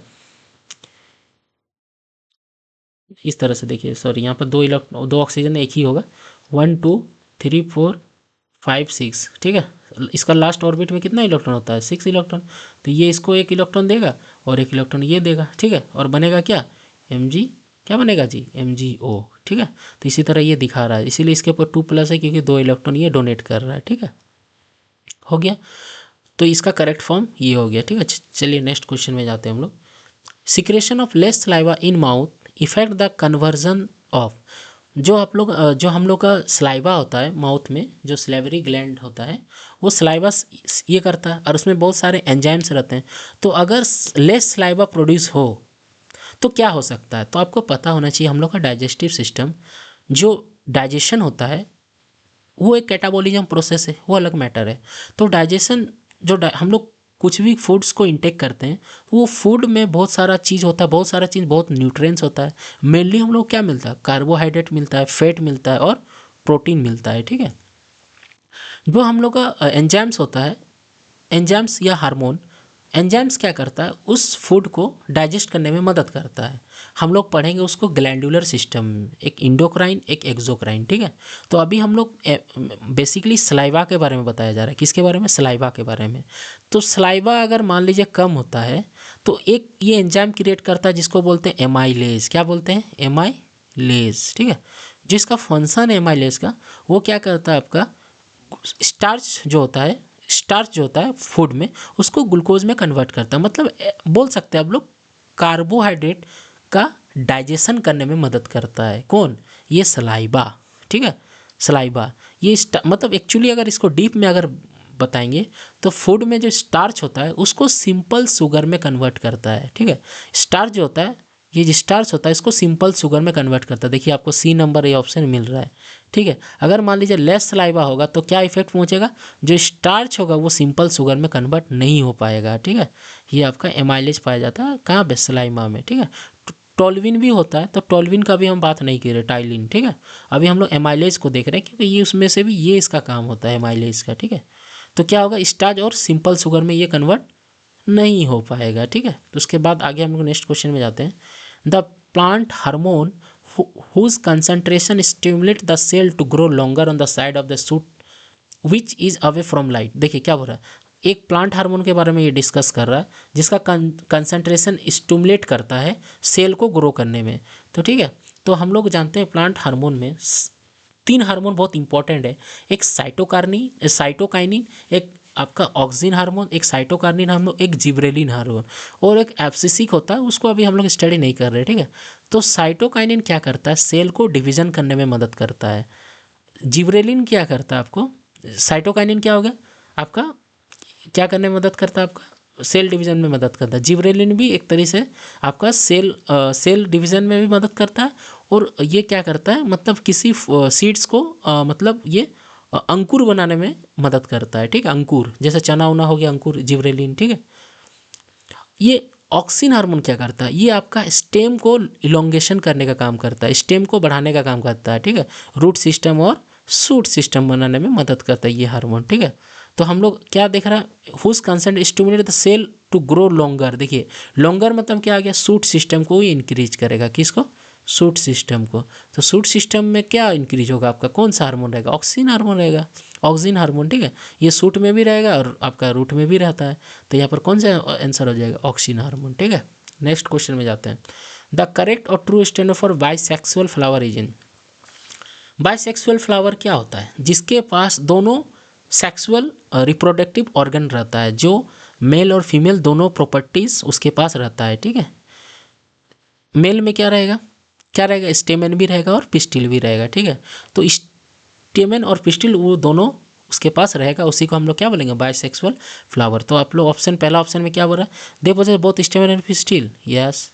इस तरह से देखिए, सॉरी यहाँ पर 2 इलेक्ट्रॉन 2 ऑक्सीजन 1 ही होगा, 1 2 3 4 5 6, ठीक है। इसका लास्ट ऑर्बिट में कितना इलेक्ट्रॉन होता है, 6 इलेक्ट्रॉन। तो ये इसको 1 इलेक्ट्रॉन देगा और 1 इलेक्ट्रॉन ये देगा, ठीक है, और बनेगा क्या Mg, क्या बनेगा जी MgO, ठीक है। तो इसी तरह ये दिखा रहा है, इसीलिए इसके ऊपर 2+ है क्योंकि 2 इलेक्ट्रॉन ये डोनेट कर रहा है, ठीक है, हो गया। तो इसका करेक्ट फॉर्म ये हो गया, ठीक है। चलिए नेक्स्ट क्वेश्चन में जाते हैं हम लोग। Secretion of less saliva in mouth effect the conversion of, जो हम लोग का सलाइवा होता है माउथ में, जो सलेवरी ग्लैंड होता है वो सलाइवा ये करता है और उसमें बहुत सारे एंजाइम्स रहते हैं। तो अगर लेस सलाइवा प्रोड्यूस हो तो क्या हो सकता है, तो आपको पता होना चाहिए हम लोग का डाइजेस्टिव सिस्टम, जो डाइजेशन होता है वो एक कैटाबॉलिज्म प्रोसेस है, वो अलग मैटर है। तो डाइजेशन जो हम लोग कुछ भी फूड्स को इंटेक करते हैं वो फूड में बहुत सारा चीज़ होता है, बहुत सारा चीज़, बहुत न्यूट्रिएंट्स होता है। मेनली हम लोग क्या मिलता है, कार्बोहाइड्रेट मिलता है, फैट मिलता है और प्रोटीन मिलता है, ठीक है। जो हम लोग का एंजाइम्स होता है, एंजाइम्स या हार्मोन, एंजाइम्स क्या करता है, उस फूड को डाइजेस्ट करने में मदद करता है। हम लोग पढ़ेंगे उसको ग्लैंडुलर सिस्टम, एक इंडोक्राइन एक एक्सोक्राइन, ठीक है। तो अभी हम लोग बेसिकली सलाइवा के बारे में बताया जा रहा है, किसके बारे में, सलाइवा के बारे में। तो सलाइवा अगर मान लीजिए कम होता है तो एक ये एंजाइम क्रिएट करता है जिसको बोलते हैं एमाइलेज, क्या बोलते हैं, एमाइलेज, ठीक है। जिसका फंक्शन है एमाइलेज का, वो क्या करता है, आपका स्टार्च जो होता है फूड में उसको ग्लूकोज में कन्वर्ट करता है। मतलब बोल सकते हैं आप लोग कार्बोहाइड्रेट का डाइजेशन करने में मदद करता है। कौन, ये सलाइवा, ठीक है। सलाइवा ये मतलब एक्चुअली अगर इसको डीप में अगर बताएंगे तो फूड में जो स्टार्च होता है उसको सिंपल शुगर में कन्वर्ट करता है, ठीक है। स्टार्च जो होता है, ये जो स्टार्च होता है इसको सिंपल शुगर में कन्वर्ट करता है। देखिए आपको C नंबर ये ऑप्शन मिल रहा है, ठीक है। अगर मान लीजिए लेस सलाइवा होगा तो क्या इफेक्ट पहुंचेगा, जो स्टार्च होगा वो सिंपल शुगर में कन्वर्ट नहीं हो पाएगा, ठीक है। ये आपका एमाइलेज पाया जाता है कहाँ पे, सलाइवा में, ठीक है। टोल्विन भी होता है, तो टोल्विन का भी हम बात नहीं कर रहे, टाइलिन, ठीक है। अभी हम लोग एमाइलेज को देख रहे हैं क्योंकि ये उसमें से भी ये इसका काम होता है एमाइलेज का, ठीक है। तो क्या होगा, स्टार्च और सिंपल शुगर में ये कन्वर्ट नहीं हो पाएगा, ठीक है। तो उसके बाद आगे हम लोग नेक्स्ट क्वेश्चन में जाते हैं। The plant hormone whose concentration stimulate the cell to grow longer on the side of the shoot which is away from light. देखिए क्या हो रहा है, एक प्लांट हार्मोन के बारे में ये डिस्कस कर रहा है जिसका कंसंट्रेशन स्टिमुलेट करता है सेल को ग्रो करने में। तो ठीक है, तो हम लोग जानते हैं प्लांट हार्मोन में 3 हार्मोन बहुत इंपॉर्टेंट है। एक साइटोकाइनिन, एक आपका ऑक्सिन हार्मोन, एक साइटोकार्निन हार्मोन, एक जिब्रेलिन हार्मोन, और एक एब्सिसिक होता है, उसको अभी हम लोग स्टडी नहीं कर रहे, ठीक है। तो साइटोकाइनिन क्या करता है, सेल को डिवीजन करने में मदद करता है। जिब्रेलिन क्या करता है आपको, साइटोकाइनिन क्या हो गया आपका, क्या करने में मदद करता है, आपका सेल डिवीजन में मदद करता है। जिब्रेलिन भी एक तरीके से आपका सेल डिवीजन में भी मदद करता है, और ये क्या करता है, मतलब किसी सीड्स को मतलब ये अंकुर बनाने में मदद करता है, ठीक है। अंकुर जैसे चना उना हो गया, अंकुर जिब्रेलिन, ठीक है। ये ऑक्सिन हार्मोन क्या करता है, ये आपका स्टेम को इलोंगेशन करने का काम करता है, स्टेम को बढ़ाने का काम करता है, ठीक है। रूट सिस्टम और शूट सिस्टम बनाने में मदद करता है ये हार्मोन, ठीक है। तो हम लोग क्या देख रहा है, whose consent stimulate the cell to grow longer. देखिए लॉन्गर मतलब क्या आ गया, शूट सिस्टम को ही इंक्रीज करेगा, किसको, शूट सिस्टम को। तो शूट सिस्टम में क्या इंक्रीज होगा आपका, कौन सा हार्मोन रहेगा, ऑक्सिन हार्मोन रहेगा, ऑक्सिन हार्मोन, ठीक है। ये शूट में भी रहेगा और आपका रूट में भी रहता है, तो यहाँ पर कौन सा आंसर हो जाएगा, ऑक्सिन हार्मोन, ठीक है। नेक्स्ट क्वेश्चन में जाते हैं। द करेक्ट और true statement for bisexual flower is in. Bisexual flower क्या होता है, जिसके पास दोनों सेक्सुअल रिप्रोडक्टिव ऑर्गन रहता है, जो मेल और फीमेल दोनों प्रॉपर्टीज उसके पास रहता है, ठीक है। मेल में क्या रहेगा, स्टेमेन भी रहेगा और पिस्टिल भी रहेगा, ठीक है। तो स्टेमेन और पिस्टिल वो दोनों उसके पास रहेगा, उसी को हम लोग क्या बोलेंगे, बाइसेक्सुअल फ्लावर। तो आप लोग पहला ऑप्शन में क्या बोल रहा है, they possess both stamen and pistil, yes.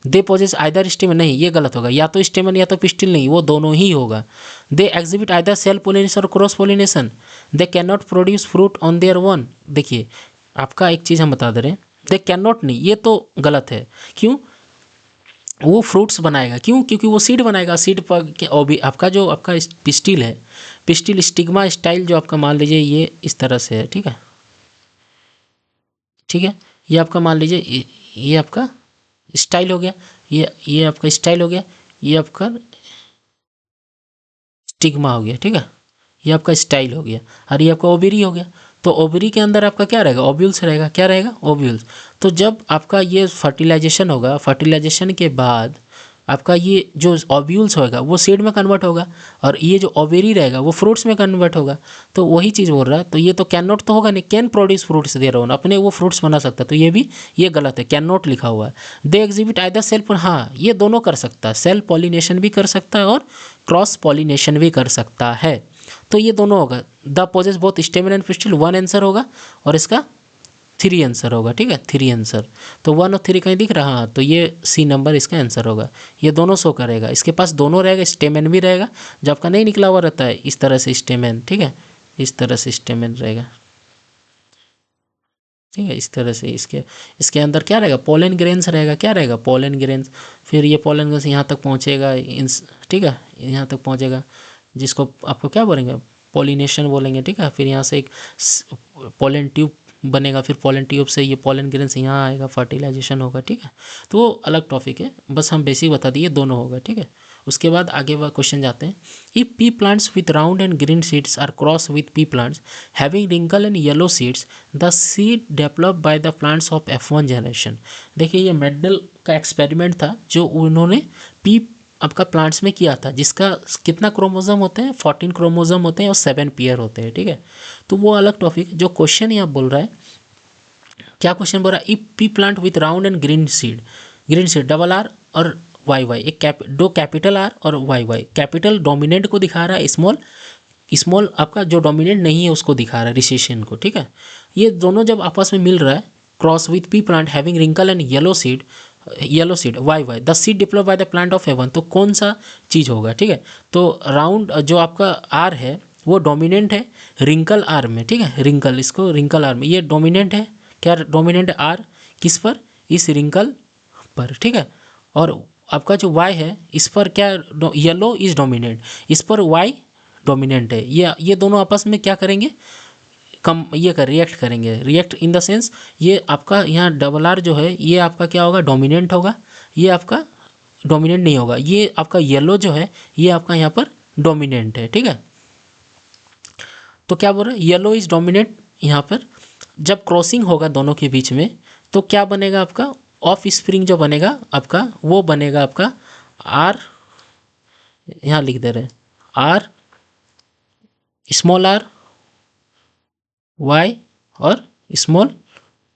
They possess either stamen, नहीं ये गलत होगा, या तो स्टेमेन या तो पिस्टिल नहीं, वो दोनों ही होगा। They exhibit either self pollination और cross pollination. They can not produce fruit on their own. देखिए आपका एक चीज़ हम बता दे रहे हैं, दे कैन नॉट नहीं, ये तो गलत है। क्यों, वो फ्रूट्स बनाएगा, क्यों, क्योंकि वो सीड बनाएगा, सीड पर और भी आपका जो आपका पिस्टिल है, पिस्टिल स्टिग्मा स्टाइल जो आपका मान लीजिए ये इस तरह से है, ठीक है, ठीक है। ये आपका मान लीजिए ये आपका स्टाइल हो गया, ये आपका स्टाइल हो गया, ये आपका स्टिग्मा हो गया, ठीक है। ये आपका स्टाइल हो गया, और ये आपका ओवरी हो गया। तो ओवरी के अंदर आपका क्या रहेगा, ओव्यूल्स रहेगा, क्या रहेगा, ओव्यूल्स। तो जब आपका ये फर्टिलाइजेशन होगा, फर्टिलाइजेशन के बाद आपका ये जो ओव्यूल्स होगा वो सीड में कन्वर्ट होगा, और ये जो ओवेरी रहेगा वो फ्रूट्स में कन्वर्ट होगा। तो वही चीज़ बोल रहा है, तो ये तो कैन नॉट तो होगा नहीं, कैन प्रोड्यूस फ्रूट्स दे रहा हूँ, अपने वो फ्रूट्स बना सकता है, तो ये भी ये गलत है, कैन नॉट लिखा हुआ है। दे एग्जिबिट आइदर सेल्फ, हाँ ये दोनों कर सकता है, सेल्फ पॉलिनेशन भी कर सकता है और क्रॉस पॉलिनेशन भी कर सकता है, तो ये दोनों होगा। The poses both stamen and pistil 1 answer होगा, और इसका 3 आंसर होगा, ठीक है, 3 आंसर। तो 1 और 3 कहीं दिख रहा, हाँ तो ये सी नंबर इसका आंसर होगा। ये दोनों शो करेगा, इसके पास दोनों रहेगा, स्टेमेन भी रहेगा, जो आपका नहीं निकला हुआ रहता है इस तरह से स्टेमेन, ठीक है, इस तरह से स्टेमेन रहेगा, ठीक है, इस तरह से। इसके अंदर क्या रहेगा, पोलन ग्रेन्स रहेगा, क्या रहेगा, पोलन ग्रेन्स। फिर ये पोलन ग्रेन्स यहाँ तक पहुँचेगा, ठीक है, यहाँ तक पहुँचेगा, जिसको आपको क्या बोलेंगे, पॉलिनेशन बोलेंगे, ठीक है। फिर यहाँ से एक पोलन ट्यूब बनेगा, फिर पोलन ट्यूब से ये पोलन ग्रेन्स यहाँ आएगा, फर्टिलाइजेशन होगा, ठीक है। तो वो अलग टॉपिक है, बस हम बेसिक बता दिए, दोनों होगा, ठीक है। उसके बाद आगे वह क्वेश्चन जाते हैं। If pea plants with round and green seeds are cross with pea plants having wrinkle and yellow seeds, the seed develop by the plants of F1 generation. देखिए ये मेंडल का एक्सपेरिमेंट था जो उन्होंने पी आपका plants में किया था, जिसका कितना क्रोमोसोम होते हैं, 14 क्रोमोसोम होते हैं और 7 पेयर होते हैं, ठीक है। तो वो अलग टॉपिक, जो क्वेश्चन यहाँ बोल रहा है, क्या क्वेश्चन बोल रहा है, if P plant with round and green seed double R और वाई, दो कैपिटल आर और वाई। कैपिटल डोमिनेंट को दिखा रहा है, स्मॉल आपका जो डोमिनेंट नहीं है उसको दिखा रहा है, रिसेशन को, ठीक है। ये दोनों जब आपस में मिल रहा है, cross with pea plant having wrinkle and yellow seed why the seed develop by the plant of F1, तो कौन सा चीज़ होगा, ठीक है। तो राउंड जो आपका आर है वो डोमिनेंट है रिंकल आर में, ठीक है, रिंकल, इसको रिंकल आर में, ये डोमिनेंट है, क्या डोमिनेंट आर किस पर, इस रिंकल पर, ठीक है। और आपका जो y है इस पर क्या, येलो इज डोमिनेंट, इस पर y डोमिनेंट है। ये दोनों आपस में क्या करेंगे, कम ये कर रिएक्ट करेंगे। रिएक्ट इन द सेंस ये आपका यहाँ डबल आर जो है ये आपका क्या होगा, डोमिनेंट होगा, ये आपका डोमिनेंट नहीं होगा। ये आपका येलो जो है ये आपका यहाँ पर डोमिनेंट है, ठीक है। तो क्या बोल रहा है, येलो इज डोमिनेंट। यहाँ पर जब क्रॉसिंग होगा दोनों के बीच में तो क्या बनेगा आपका, ऑफ स्प्रिंग जो बनेगा आपका वो बनेगा आपका आर, यहाँ लिख दे रहे हैं आर स्मॉल आर वाई और स्मॉल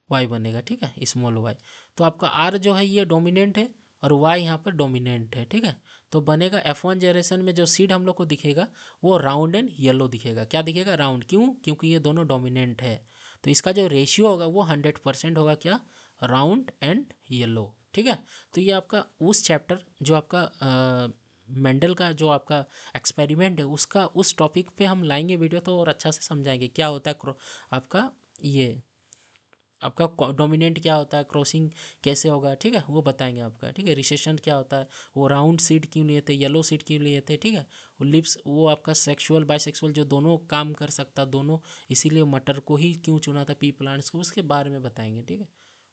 वाई बनेगा, ठीक है, स्मॉल वाई। तो आपका आर जो है ये डोमिनेंट है और वाई यहाँ पर डोमिनेंट है, ठीक है। तो बनेगा F1 जनरेशन में जो सीड हम लोग को दिखेगा वो राउंड एंड येलो दिखेगा। क्या दिखेगा, राउंड, क्यों, क्योंकि ये दोनों डोमिनेंट है। तो इसका जो रेशियो होगा वो 100% होगा, क्या, राउंड एंड येलो, ठीक है। तो ये आपका उस चैप्टर जो आपका मेंडल का जो आपका एक्सपेरिमेंट है उसका उस टॉपिक पे हम लाएंगे वीडियो, तो और अच्छा से समझाएंगे क्या होता है आपका ये आपका डोमिनेंट क्या होता है, क्रॉसिंग कैसे होगा, ठीक है, वो बताएंगे आपका, ठीक है। रिसेशन क्या होता है, वो राउंड सीड क्यों लिए थे, येलो सीड क्यों लिए थे, ठीक है। वो लिप्स, वो आपका सेक्सुअल बाइसेक्सुअल जो दोनों काम कर सकता दोनों, इसीलिए मटर को ही क्यों चुना था पी प्लांट्स को, उसके बारे में बताएंगे, ठीक है।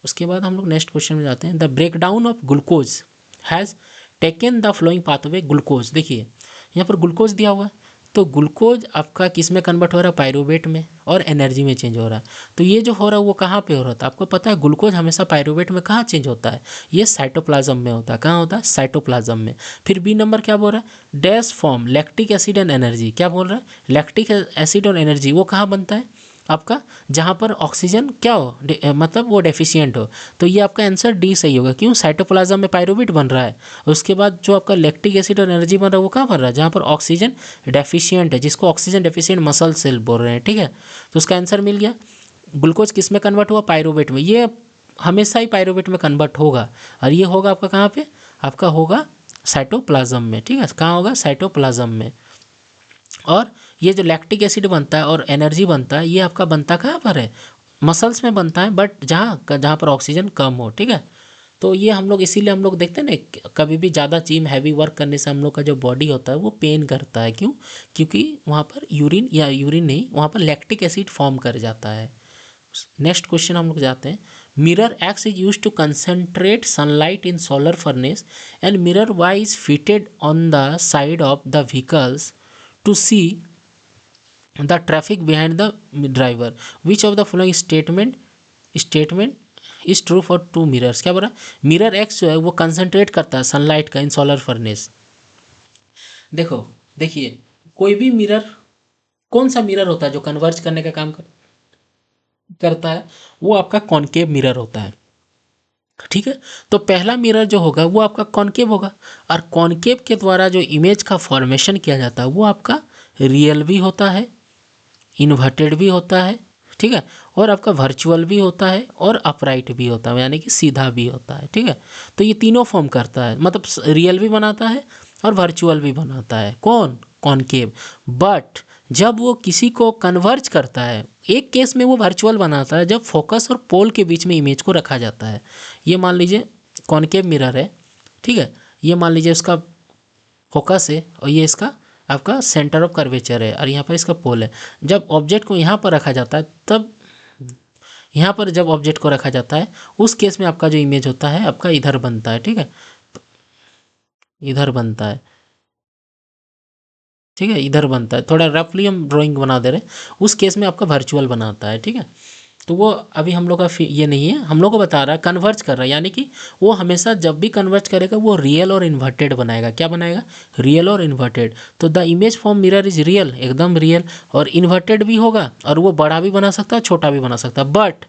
उसके बाद हम लोग नेक्स्ट क्वेश्चन में जाते हैं। The break down of glucose has taken the flowing pathway. Glucose, देखिए यहाँ पर ग्लूकोज दिया हुआ है, तो ग्लूकोज आपका किस में कन्वर्ट हो रहा है, पायरुवेट में, और एनर्जी में चेंज हो रहा है। तो ये जो हो रहा है वो कहाँ पे हो रहा था, आपको पता है ग्लूकोज हमेशा पायरुवेट में कहाँ चेंज होता है, ये साइटोप्लाज्म में होता है। कहाँ होता है, साइटोप्लाज्म में। फिर बी नंबर क्या बोल रहा है, dash form lactic acid and energy. क्या बोल रहा है, लैक्टिक एसिड और एनर्जी वो कहाँ बनता है आपका, जहाँ पर ऑक्सीजन क्या हो, मतलब वो डेफिशिएंट हो। तो ये आपका आंसर डी सही होगा, क्यों, साइटोप्लाज्म में पायरुवेट बन रहा है। उसके बाद जो आपका लैक्टिक एसिड और एनर्जी बन रहा है वो कहाँ बन रहा है, जहाँ पर ऑक्सीजन डेफिशिएंट है, जिसको ऑक्सीजन डेफिशिएंट मसल सेल बोल रहे हैं, ठीक है। तो उसका आंसर मिल गया। ग्लूकोज किस में कन्वर्ट हुआ, पायरुवेट में। ये हमेशा ही पायरुवेट में कन्वर्ट होगा, और ये होगा आपका कहाँ पे, आपका होगा साइटोप्लाज्म में, ठीक है। कहाँ होगा, साइटोप्लाज्म में। और ये जो लैक्टिक एसिड बनता है और एनर्जी बनता है ये आपका बनता कहाँ पर है, मसल्स में बनता है, बट जहाँ जहाँ पर ऑक्सीजन कम हो, ठीक है। तो ये हम लोग इसीलिए हम लोग देखते हैं ना, कभी भी ज़्यादा जिम हैवी वर्क करने से हम लोग का जो बॉडी होता है वो पेन करता है, क्यों, क्योंकि वहाँ पर यूरिन नहीं, वहाँ पर लैक्टिक एसिड फॉर्म कर जाता है। नेक्स्ट क्वेश्चन हम लोग जाते हैं। Mirror X is use to concentrate sunlight in solar furnace and mirror Y is fitted on the side of the vehicles to see the traffic behind the driver. Which of the following statement is true for two mirrors? क्या बोल रहा है, mirror x जो है वो concentrate करता है sunlight का इन सोलर फर्नेस। देखिए कोई भी मिरर, कौन सा मिरर होता है जो कन्वर्ज करने का काम करता है, वो आपका कॉनकेव मिरर होता है, ठीक है। तो पहला मिरर जो होगा वो आपका कॉनकेव होगा, और कॉनकेव के द्वारा जो इमेज का फॉर्मेशन किया जाता है वो आपका रियल भी होता है, इन्वर्टेड भी होता है, ठीक है, और आपका वर्चुअल भी होता है, और अपराइट भी होता है, यानी कि सीधा भी होता है, ठीक है। तो ये तीनों फॉर्म करता है, मतलब रियल भी बनाता है और वर्चुअल भी बनाता है, कौन, कॉनकेव। बट जब वो किसी को कन्वर्ज करता है, एक केस में वो वर्चुअल बनाता है जब फोकस और पोल के बीच में इमेज को रखा जाता है। ये मान लीजिए कॉनकेव मिरर है, ठीक है, ये मान लीजिए उसका फोकस है और ये इसका आपका सेंटर ऑफ कर्वेचर है, और यहाँ पर इसका पोल है। जब ऑब्जेक्ट को यहाँ पर रखा जाता है, तब यहाँ पर जब ऑब्जेक्ट को रखा जाता है उस केस में आपका जो इमेज होता है आपका इधर बनता है, ठीक है, इधर बनता है, ठीक है, इधर बनता है। थोड़ा रफली हम ड्राइंग बना दे रहे हैं, उस केस में आपका वर्चुअल बनाता है, ठीक है। तो वो अभी हम लोग का ये नहीं है, हम लोग को बता रहा है कन्वर्ज कर रहा है, यानी कि वो हमेशा जब भी कन्वर्ज करेगा वो रियल और इन्वर्टेड बनाएगा। क्या बनाएगा, रियल और इन्वर्टेड। तो the image form mirror is real, एकदम रियल, और इन्वर्टेड भी होगा, और वो बड़ा भी बना सकता है, छोटा भी बना सकता है। बट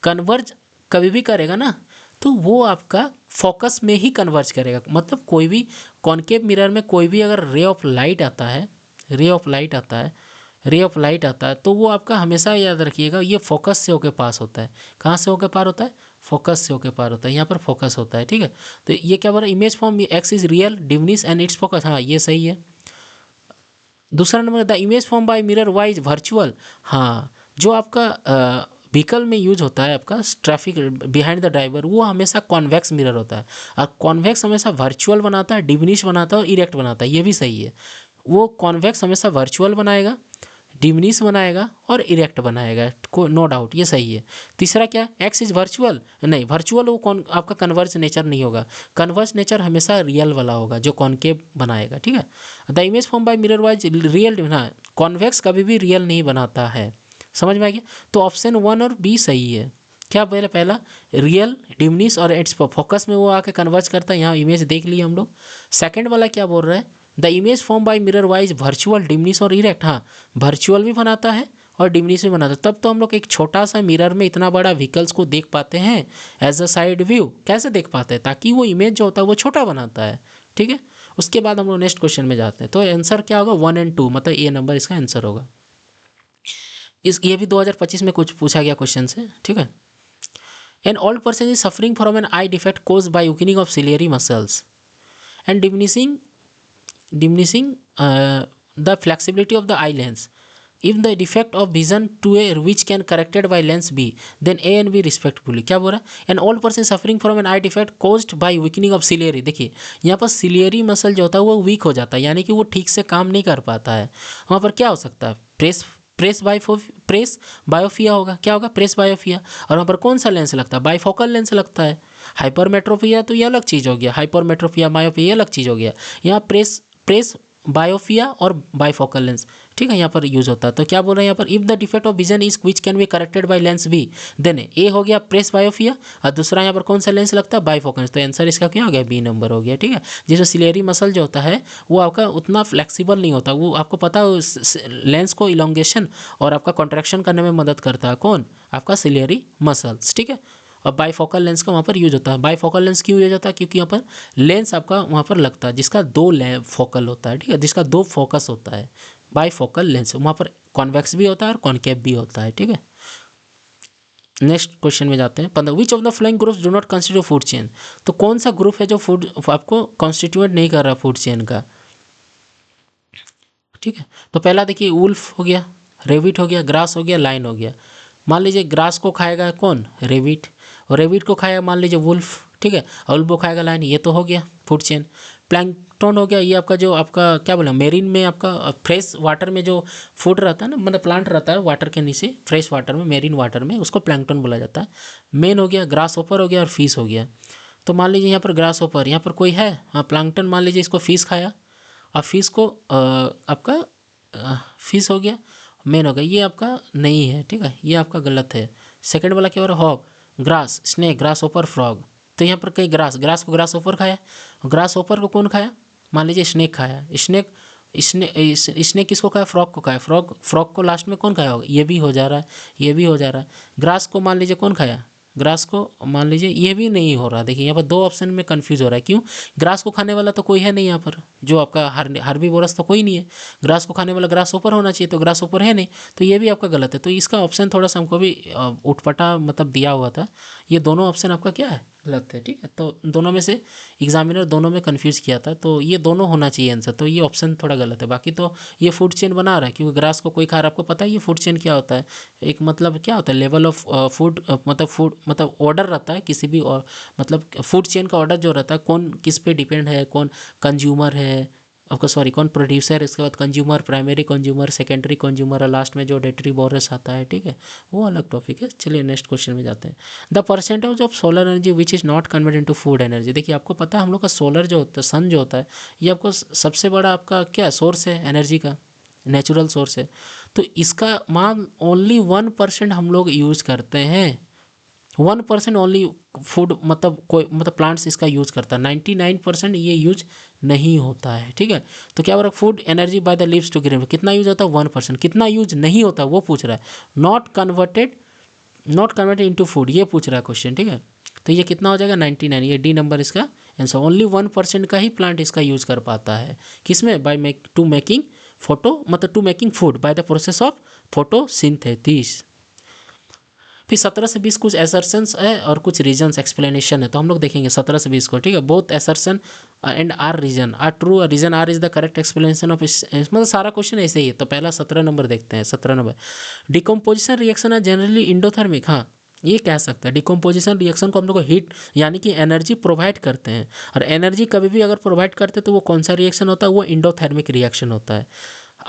कन्वर्ज कभी भी करेगा ना तो वो आपका फोकस में ही कन्वर्ज करेगा। मतलब कोई भी कॉनकेव मिरर में कोई भी अगर रे ऑफ लाइट आता है, रे ऑफ लाइट आता है तो वो आपका हमेशा याद रखिएगा ये फोकस से होकर पास होता है। कहाँ से होकर पार होता है, फोकस से होकर पार होता है, यहाँ पर फोकस होता है, ठीक है। तो ये क्या बोल रहा है, image form X is real, diminish and its focus, हाँ ये सही है। दूसरा number, the image form by mirror Y is virtual, हाँ जो आपका व्हीकल में यूज होता है आपका ट्रैफिक बिहाइंड द ड्राइवर, वो हमेशा कॉन्वेक्स मिरर होता है। और कॉन्वेक्स हमेशा वर्चुअल बनाता है, डिमिनिश बनाता है और इरेक्ट बनाता है, ये भी सही है। वो कॉन्वेक्स हमेशा वर्चुअल बनाएगा, डिमिनिश बनाएगा और इरेक्ट बनाएगा, को नो डाउट ये सही है। तीसरा क्या, एक्स इज वर्चुअल, नहीं वर्चुअल वो आपका कन्वर्ज नेचर नहीं होगा, कन्वर्ज नेचर हमेशा रियल वाला होगा जो कॉनकेव बनाएगा, ठीक है। The image form by mirror wise real, हाँ कॉन्वेक्स कभी भी रियल नहीं बनाता है, समझ में आ गया। तो ऑप्शन 1 और बी सही है। क्या पहला रियल, डिमिनिश और इट्स फोकस में वो आके कन्वर्ज करता है, यहाँ इमेज देख लिए हम लोग। सेकंड वाला क्या बोल रहा है, the image form by mirror wise virtual, diminish और इरेक्ट, हाँ वर्चुअल भी बनाता है और डिमिनिश भी बनाता है। तब तो हम लोग एक छोटा सा मिरर में इतना बड़ा व्हीकल्स को देख पाते हैं एज अ साइड व्यू, कैसे देख पाते हैं, ताकि वो इमेज जो होता है वो छोटा बनाता है, ठीक है। उसके बाद हम लोग नेक्स्ट क्वेश्चन में जाते हैं। तो आंसर क्या होगा, 1 और 2, मतलब ए नंबर इसका आंसर होगा। ये भी 2025 में कुछ पूछा गया क्वेश्चन से, ठीक है। An old person is suffering from an eye defect cause by weakening of ciliary muscles and diminishing the flexibility of the eye lens. If the defect of vision to a which can corrected by lens B, then A and B respectively. क्या बोल रहा है, an old person suffering from an eye defect caused by weakening of ciliary. देखिए यहाँ पर ciliary muscle जो होता है वो वीक हो जाता है, यानी कि वो ठीक से काम नहीं कर पाता है। वहाँ पर क्या हो सकता है, प्रेस बायोफिया होगा, क्या होगा, प्रेस बायोफिया। और वहाँ पर कौन सा लेंस लगता है, बाइफोकल लेंस लगता है। हाइपरमेट्रोपिया तो ये अलग चीज़ हो गया, हाइपरमेट्रोपिया मायोपिया ये अलग चीज़ हो गया। यहाँ प्रेस बायोफिया और बाइफोकल लेंस, ठीक है, यहाँ पर यूज होता है। तो क्या बोल रहे हैं यहाँ पर, if the defect of vision is which can be corrected by lens B, then A हो गया प्रेस बायोफिया, और दूसरा यहाँ पर कौन सा लेंस लगता है, बाइफोकल। तो आंसर इसका क्या हो गया, बी नंबर हो गया, ठीक है। जिसमें सिलेरी मसल जो होता है वो आपका उतना फ्लेक्सिबल नहीं होता, वो आपको पता है लेंस को इलोंगेशन और आपका कॉन्ट्रैक्शन करने में मदद करता है, कौन, आपका सिलेरी मसल्स, ठीक है। और बाईफोकल लेंस का वहाँ पर यूज होता है। बाईफोकल लेंस क्यों यूज होता है, क्योंकि यहाँ पर लेंस आपका वहाँ पर लगता है जिसका 2 फोकल होता है, ठीक है, जिसका 2 फोकस होता है। बाईफोकल लेंस वहाँ पर कॉन्वेक्स भी होता है और कॉनकेव भी होता है, ठीक है। नेक्स्ट क्वेश्चन में जाते हैं। 15 विच of the flowing groups do not constitute food chain. तो कौन सा ग्रुप है जो फूड आपको कॉन्स्टिट्यूट नहीं कर रहा फूड चेन का, ठीक है। तो पहला देखिए वुल्फ हो गया, रेबिट हो गया, ग्रास हो गया, लाइन हो गया। मान लीजिए ग्रास को खाएगा कौन, रेबिट, और रेबिट को खाएगा मान लीजिए वुल्फ, ठीक है, और वुल्फ को खाएगा लाइन, ये तो हो गया फूड चेन। प्लैंकटन हो गया, ये आपका जो आपका क्या बोला, मेरीन में आपका फ्रेश वाटर में जो फूड रहता है ना, मतलब प्लांट रहता है वाटर के नीचे, फ्रेश वाटर में, मेरीन वाटर में, उसको प्लैंकटन बोला जाता है। मेन हो गया, ग्रास होपर हो गया और फिश हो गया। तो मान लीजिए यहाँ पर ग्रास होपर, यहाँ पर कोई है, हाँ प्लैंकटन, मान लीजिए इसको फिश खाया और फिश को आपका फिश हो गया, मेन हो गया, ये आपका नहीं है, ठीक है, ये आपका गलत है। सेकंड वाला क्या हो रहा है, हॉग, ग्रास, स्नेक, ग्रास ओपर, फ्रॉग। तो यहाँ पर कहीं ग्रास को ग्रास ओपर खाया, ग्रास ओपर को कौन खाया, मान लीजिए स्नेक खाया, स्नेक किसको खाया, फ्रॉग को खाया, फ्रॉग को लास्ट में कौन खाया होगा, ये भी हो जा रहा है, ये भी हो जा रहा है। ग्रास को मान लीजिए कौन खाया, ग्रास को मान लीजिए, ये भी नहीं हो रहा। देखिए यहाँ पर 2 ऑप्शन में कंफ्यूज हो रहा है, क्यों, ग्रास को खाने वाला तो कोई है नहीं यहाँ पर, जो आपका हर्बीवोरस तो कोई नहीं है। ग्रास को खाने वाला ग्रास ऊपर होना चाहिए, तो ग्रास ऊपर है नहीं, तो ये भी आपका गलत है। तो इसका ऑप्शन थोड़ा सा हमको भी उठपटा मतलब दिया हुआ था, ये दोनों ऑप्शन आपका क्या है, गलत है, ठीक है। तो दोनों में से एग्जामिनर दोनों में कंफ्यूज किया था, तो ये दोनों होना चाहिए आंसर, तो ये ऑप्शन थोड़ा गलत है। बाकी तो ये फूड चेन बना रहा है, क्योंकि ग्रास को कोई खा रहा है, आपको पता है ये फूड चेन क्या होता है, एक मतलब क्या होता है, लेवल ऑफ फूड मतलब ऑर्डर रहता है किसी भी, और मतलब फूड चेन का ऑर्डर जो रहता है, कौन किस पे डिपेंड है, कौन कंज्यूमर है आपका, सॉरी कौन प्रोड्यूसर, इसके बाद consumer, primary consumer, secondary consumer, और लास्ट में जो डेटरी बोरस आता है, ठीक है, वो अलग टॉपिक है। चलिए नेक्स्ट क्वेश्चन में जाते हैं। The percentage of solar energy which is not convert into food energy. देखिए आपको पता है हम लोग का सोलर जो होता है, सन जो होता है, ये आपको सबसे बड़ा आपका क्या सोर्स है एनर्जी का, नेचुरल सोर्स है। तो इसका मान ओनली 1% हम लोग यूज करते हैं, 1% ओनली फूड मतलब कोई मतलब प्लांट्स इसका यूज करता है, 99% ये यूज नहीं होता है, ठीक है। तो क्या हो रहा है, food energy by the leaves to green, कितना यूज होता है, 1%, कितना यूज नहीं होता वो पूछ रहा है, नॉट कन्वर्टेड इनटू फूड, ये पूछ रहा है क्वेश्चन, ठीक है। तो ये कितना हो जाएगा, 99, ये डी नंबर इसका आंसर। ओनली 1% का ही प्लांट इसका यूज कर पाता है, किसमें, by two making food by the process of photosynthesis. फिर 17 से 20 कुछ एसर्शंस है और कुछ रीजन्स एक्सप्लेनेशन है, तो हम लोग देखेंगे 17 से 20 को, ठीक है। Both assertion and R reason are true, reason R is the correct explanation of, मतलब सारा क्वेश्चन ऐसे ही है। तो पहला 17 नंबर देखते हैं। 17 number, decomposition reaction are generally endothermic. हाँ, ये कह सकते हैं डिकम्पोजिशन रिएक्शन को हम लोग को हीट यानी कि एनर्जी प्रोवाइड करते हैं, और एनर्जी कभी भी अगर प्रोवाइड करते हैं तो वो कौन सा रिएक्शन होता है, वो इंडोथर्मिक रिएक्शन होता है।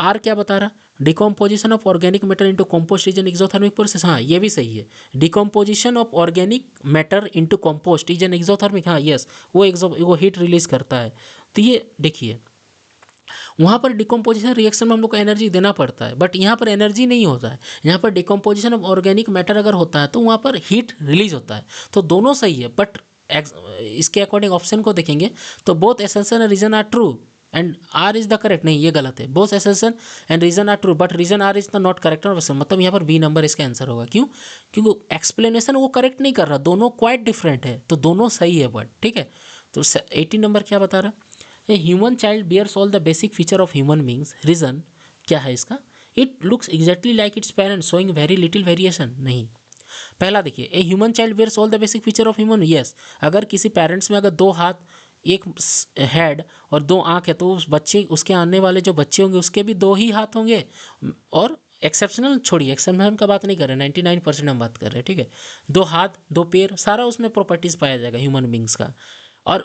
आर क्या बता रहा, decomposition of organic matter into compost is an exothermic process. हाँ, ये भी सही है, decomposition of organic matter into compost is an exothermic. हाँ यस, वो हीट रिलीज करता है। तो ये देखिए, वहाँ पर डिकम्पोजिशन रिएक्शन में हम लोग को एनर्जी देना पड़ता है, बट यहाँ पर एनर्जी नहीं होता है। यहाँ पर डिकम्पोजिशन ऑफ ऑर्गेनिक मैटर अगर होता है तो वहाँ पर हीट रिलीज होता है। तो दोनों सही है, बट इसके अकॉर्डिंग ऑप्शन को देखेंगे तो both essential and reason are true and R is the correct. नहीं, ये गलत है। Both essential and reason are true but reason R is the not correct option, मतलब यहाँ पर बी नंबर इसका आंसर होगा। क्यों? क्योंकि एक्सप्लेनेशन वो करेक्ट नहीं कर रहा, दोनों क्वाइट डिफरेंट है, तो दोनों सही है बट, ठीक है। तो 18 नंबर क्या बता रहा, a human child bears all the basic feature of human beings. Reason क्या है इसका, it looks exactly like its parents showing very little variation. नहीं, पहला देखिए, a human child bears all the basic feature of human. Yes, अगर किसी parents में अगर 2 हाथ, एक हेड और 2 आँख है, तो उस बच्चे, उसके आने वाले जो बच्चे होंगे उसके भी 2 ही हाथ होंगे। और एक्सेप्शनल छोड़िए, एक्सेप्शनल का बात नहीं कर रहे, 99% हम बात कर रहे हैं, ठीक है। 2 हाथ 2 पैर, सारा उसमें प्रॉपर्टीज पाया जाएगा ह्यूमन बींग्स का। और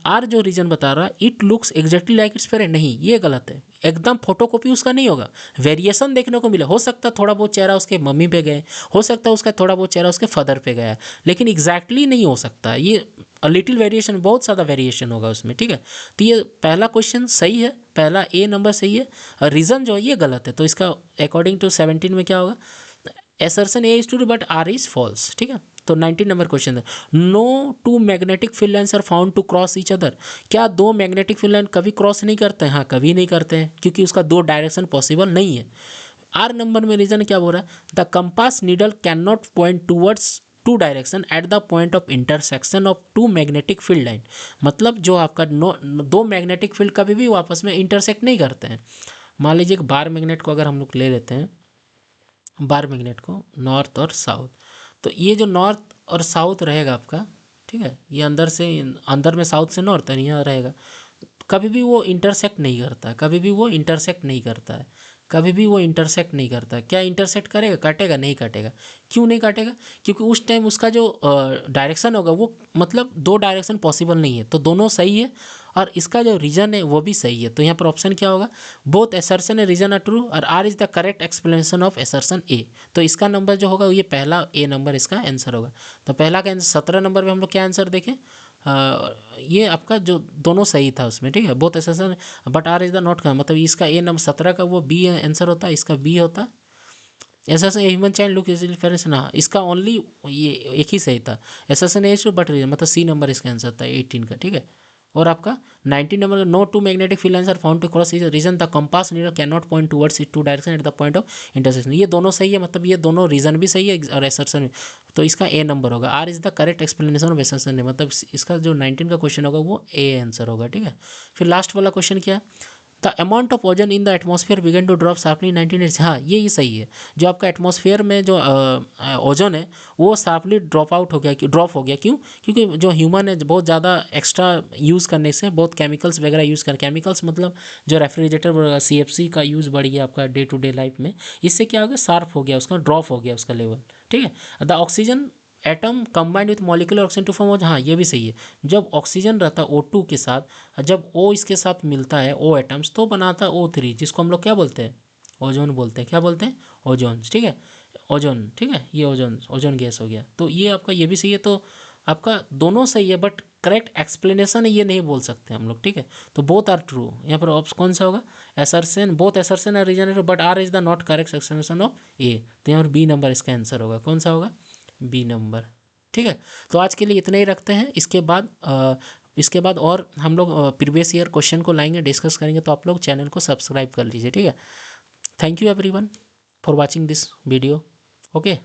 आर जो रीजन बता रहा है, it looks exactly like it's parent. नहीं, ये गलत है, एकदम फोटोकॉपी उसका नहीं होगा, वेरिएशन देखने को मिला। हो सकता है थोड़ा बहुत चेहरा उसके मम्मी पे गए, हो सकता है उसका थोड़ा बहुत चेहरा उसके फादर पे गया, लेकिन एग्जैक्टली नहीं हो सकता। ये लिटिल वेरिएशन, बहुत ज़्यादा वेरिएशन होगा उसमें, ठीक है। तो ये पहला क्वेश्चन सही है, पहला ए नंबर सही है, और रीज़न जो है ये गलत है। तो इसका अकॉर्डिंग टू 17 में क्या होगा, assertion A is true but R is false, ठीक है। तो 19 नंबर क्वेश्चन है, no 2 magnetic field lines are found to cross each other. क्या 2 मैग्नेटिक फील्ड लाइन कभी क्रॉस नहीं करते हैं? हाँ, कभी नहीं करते हैं, क्योंकि उसका 2 डायरेक्शन पॉसिबल नहीं है। आर नंबर में रीजन क्या बोल रहा है, the compass needle can not point towards 2 direction at the point of intersection of 2 magnetic field line. मतलब जो आपका 2 मैग्नेटिक फील्ड कभी भी आपस में इंटरसेक्ट नहीं करते हैं। मान लीजिए एक बार मैग्नेट को अगर हम लोग ले लेते हैं, बार मैग्नेट को नॉर्थ और साउथ, तो ये जो नॉर्थ और साउथ रहेगा आपका, ठीक है, ये अंदर में साउथ से नॉर्थ है, यहाँ रहेगा, कभी भी वो इंटरसेक्ट नहीं करता, कभी भी वो इंटरसेक्ट नहीं करता है, कभी भी वो इंटरसेक्ट नहीं करता। क्या इंटरसेक्ट करेगा? काटेगा? नहीं काटेगा। क्यों नहीं काटेगा? क्योंकि उस टाइम उसका जो डायरेक्शन होगा वो, मतलब 2 डायरेक्शन पॉसिबल नहीं है, तो दोनों सही है, और इसका जो रीजन है वो भी सही है। तो यहाँ पर ऑप्शन क्या होगा, both assertion and reason are true और R is the correct explanation of assertion A. तो इसका नंबर जो होगा ये पहला ए नंबर इसका आंसर होगा। तो पहला का 17 नंबर में हम लोग क्या आंसर देखें, ये आपका जो दोनों सही था उसमें, ठीक है, both assertion but R is the not का, मतलब इसका ए नंबर 17 का वो बी आंसर होता है, इसका बी होता। Assertion human child look is difference ना, इसका ओनली ये एक ही सही था, assertion as to but reason, मतलब सी नंबर इसका आंसर था 18 का, ठीक है। और आपका 19 number, no 2 magnetic field lines are found to cross is reason the compass needle can not point towards it 2 direction at the point of intersection. ये दोनों सही है, मतलब ये दोनों रीजन भी सही है और एसर्शन भी। तो इसका ए नंबर होगा, R is the correct explanation of assertion है, मतलब इसका जो 19 का क्वेश्चन होगा वो ए आंसर होगा, ठीक है। फिर लास्ट वाला क्वेश्चन क्या है, the amount of ozone in the atmosphere began to drop sharply 1980। हाँ, ये सही है, जो आपका एटमॉस्फेयर में जो ओजोन है वो शार्पली ड्रॉप हो गया। क्यों? क्योंकि जो ह्यूमन है बहुत ज़्यादा एक्स्ट्रा यूज़ करने से, बहुत केमिकल्स वगैरह यूज़ कर, केमिकल्स मतलब जो रेफ्रिजरेटर CFC का यूज़ बढ़ गया आपका डे टू डे लाइफ में, इससे क्या हो गया, शार्प हो गया, उसका ड्रॉप हो गया उसका लेवल, ठीक है। The oxygen atom combined with molecular oxygen to form. हाँ, ये भी सही है, जब ऑक्सीजन रहता है O2 के साथ, जब O इसके साथ मिलता है O एटम्स, तो बनाता है O3, जिसको हम लोग क्या बोलते हैं, ओजोन बोलते हैं। क्या बोलते हैं? ओजोन, ठीक है, ओजोन, ठीक है, ये ओजोन गैस हो गया। तो ये आपका ये भी सही है, तो आपका दोनों सही है, बट करेक्ट एक्सप्लेनेशन ये नहीं बोल सकते हम लोग, ठीक है। तो बोथ आर ट्रू, यहाँ पर ऑप्शन कौन सा होगा, assertion, both assertion are reason but R is the not correct explanation of A. तो यहाँ पर बी नंबर इसका आंसर होगा, कौन सा होगा, बी नंबर, ठीक है। तो आज के लिए इतना ही रखते हैं, इसके बाद और हम लोग प्रीवियस ईयर क्वेश्चन को लाएंगे, डिस्कस करेंगे, तो आप लोग चैनल को सब्सक्राइब कर लीजिए, ठीक है। Thank you everyone for watching this video, okay.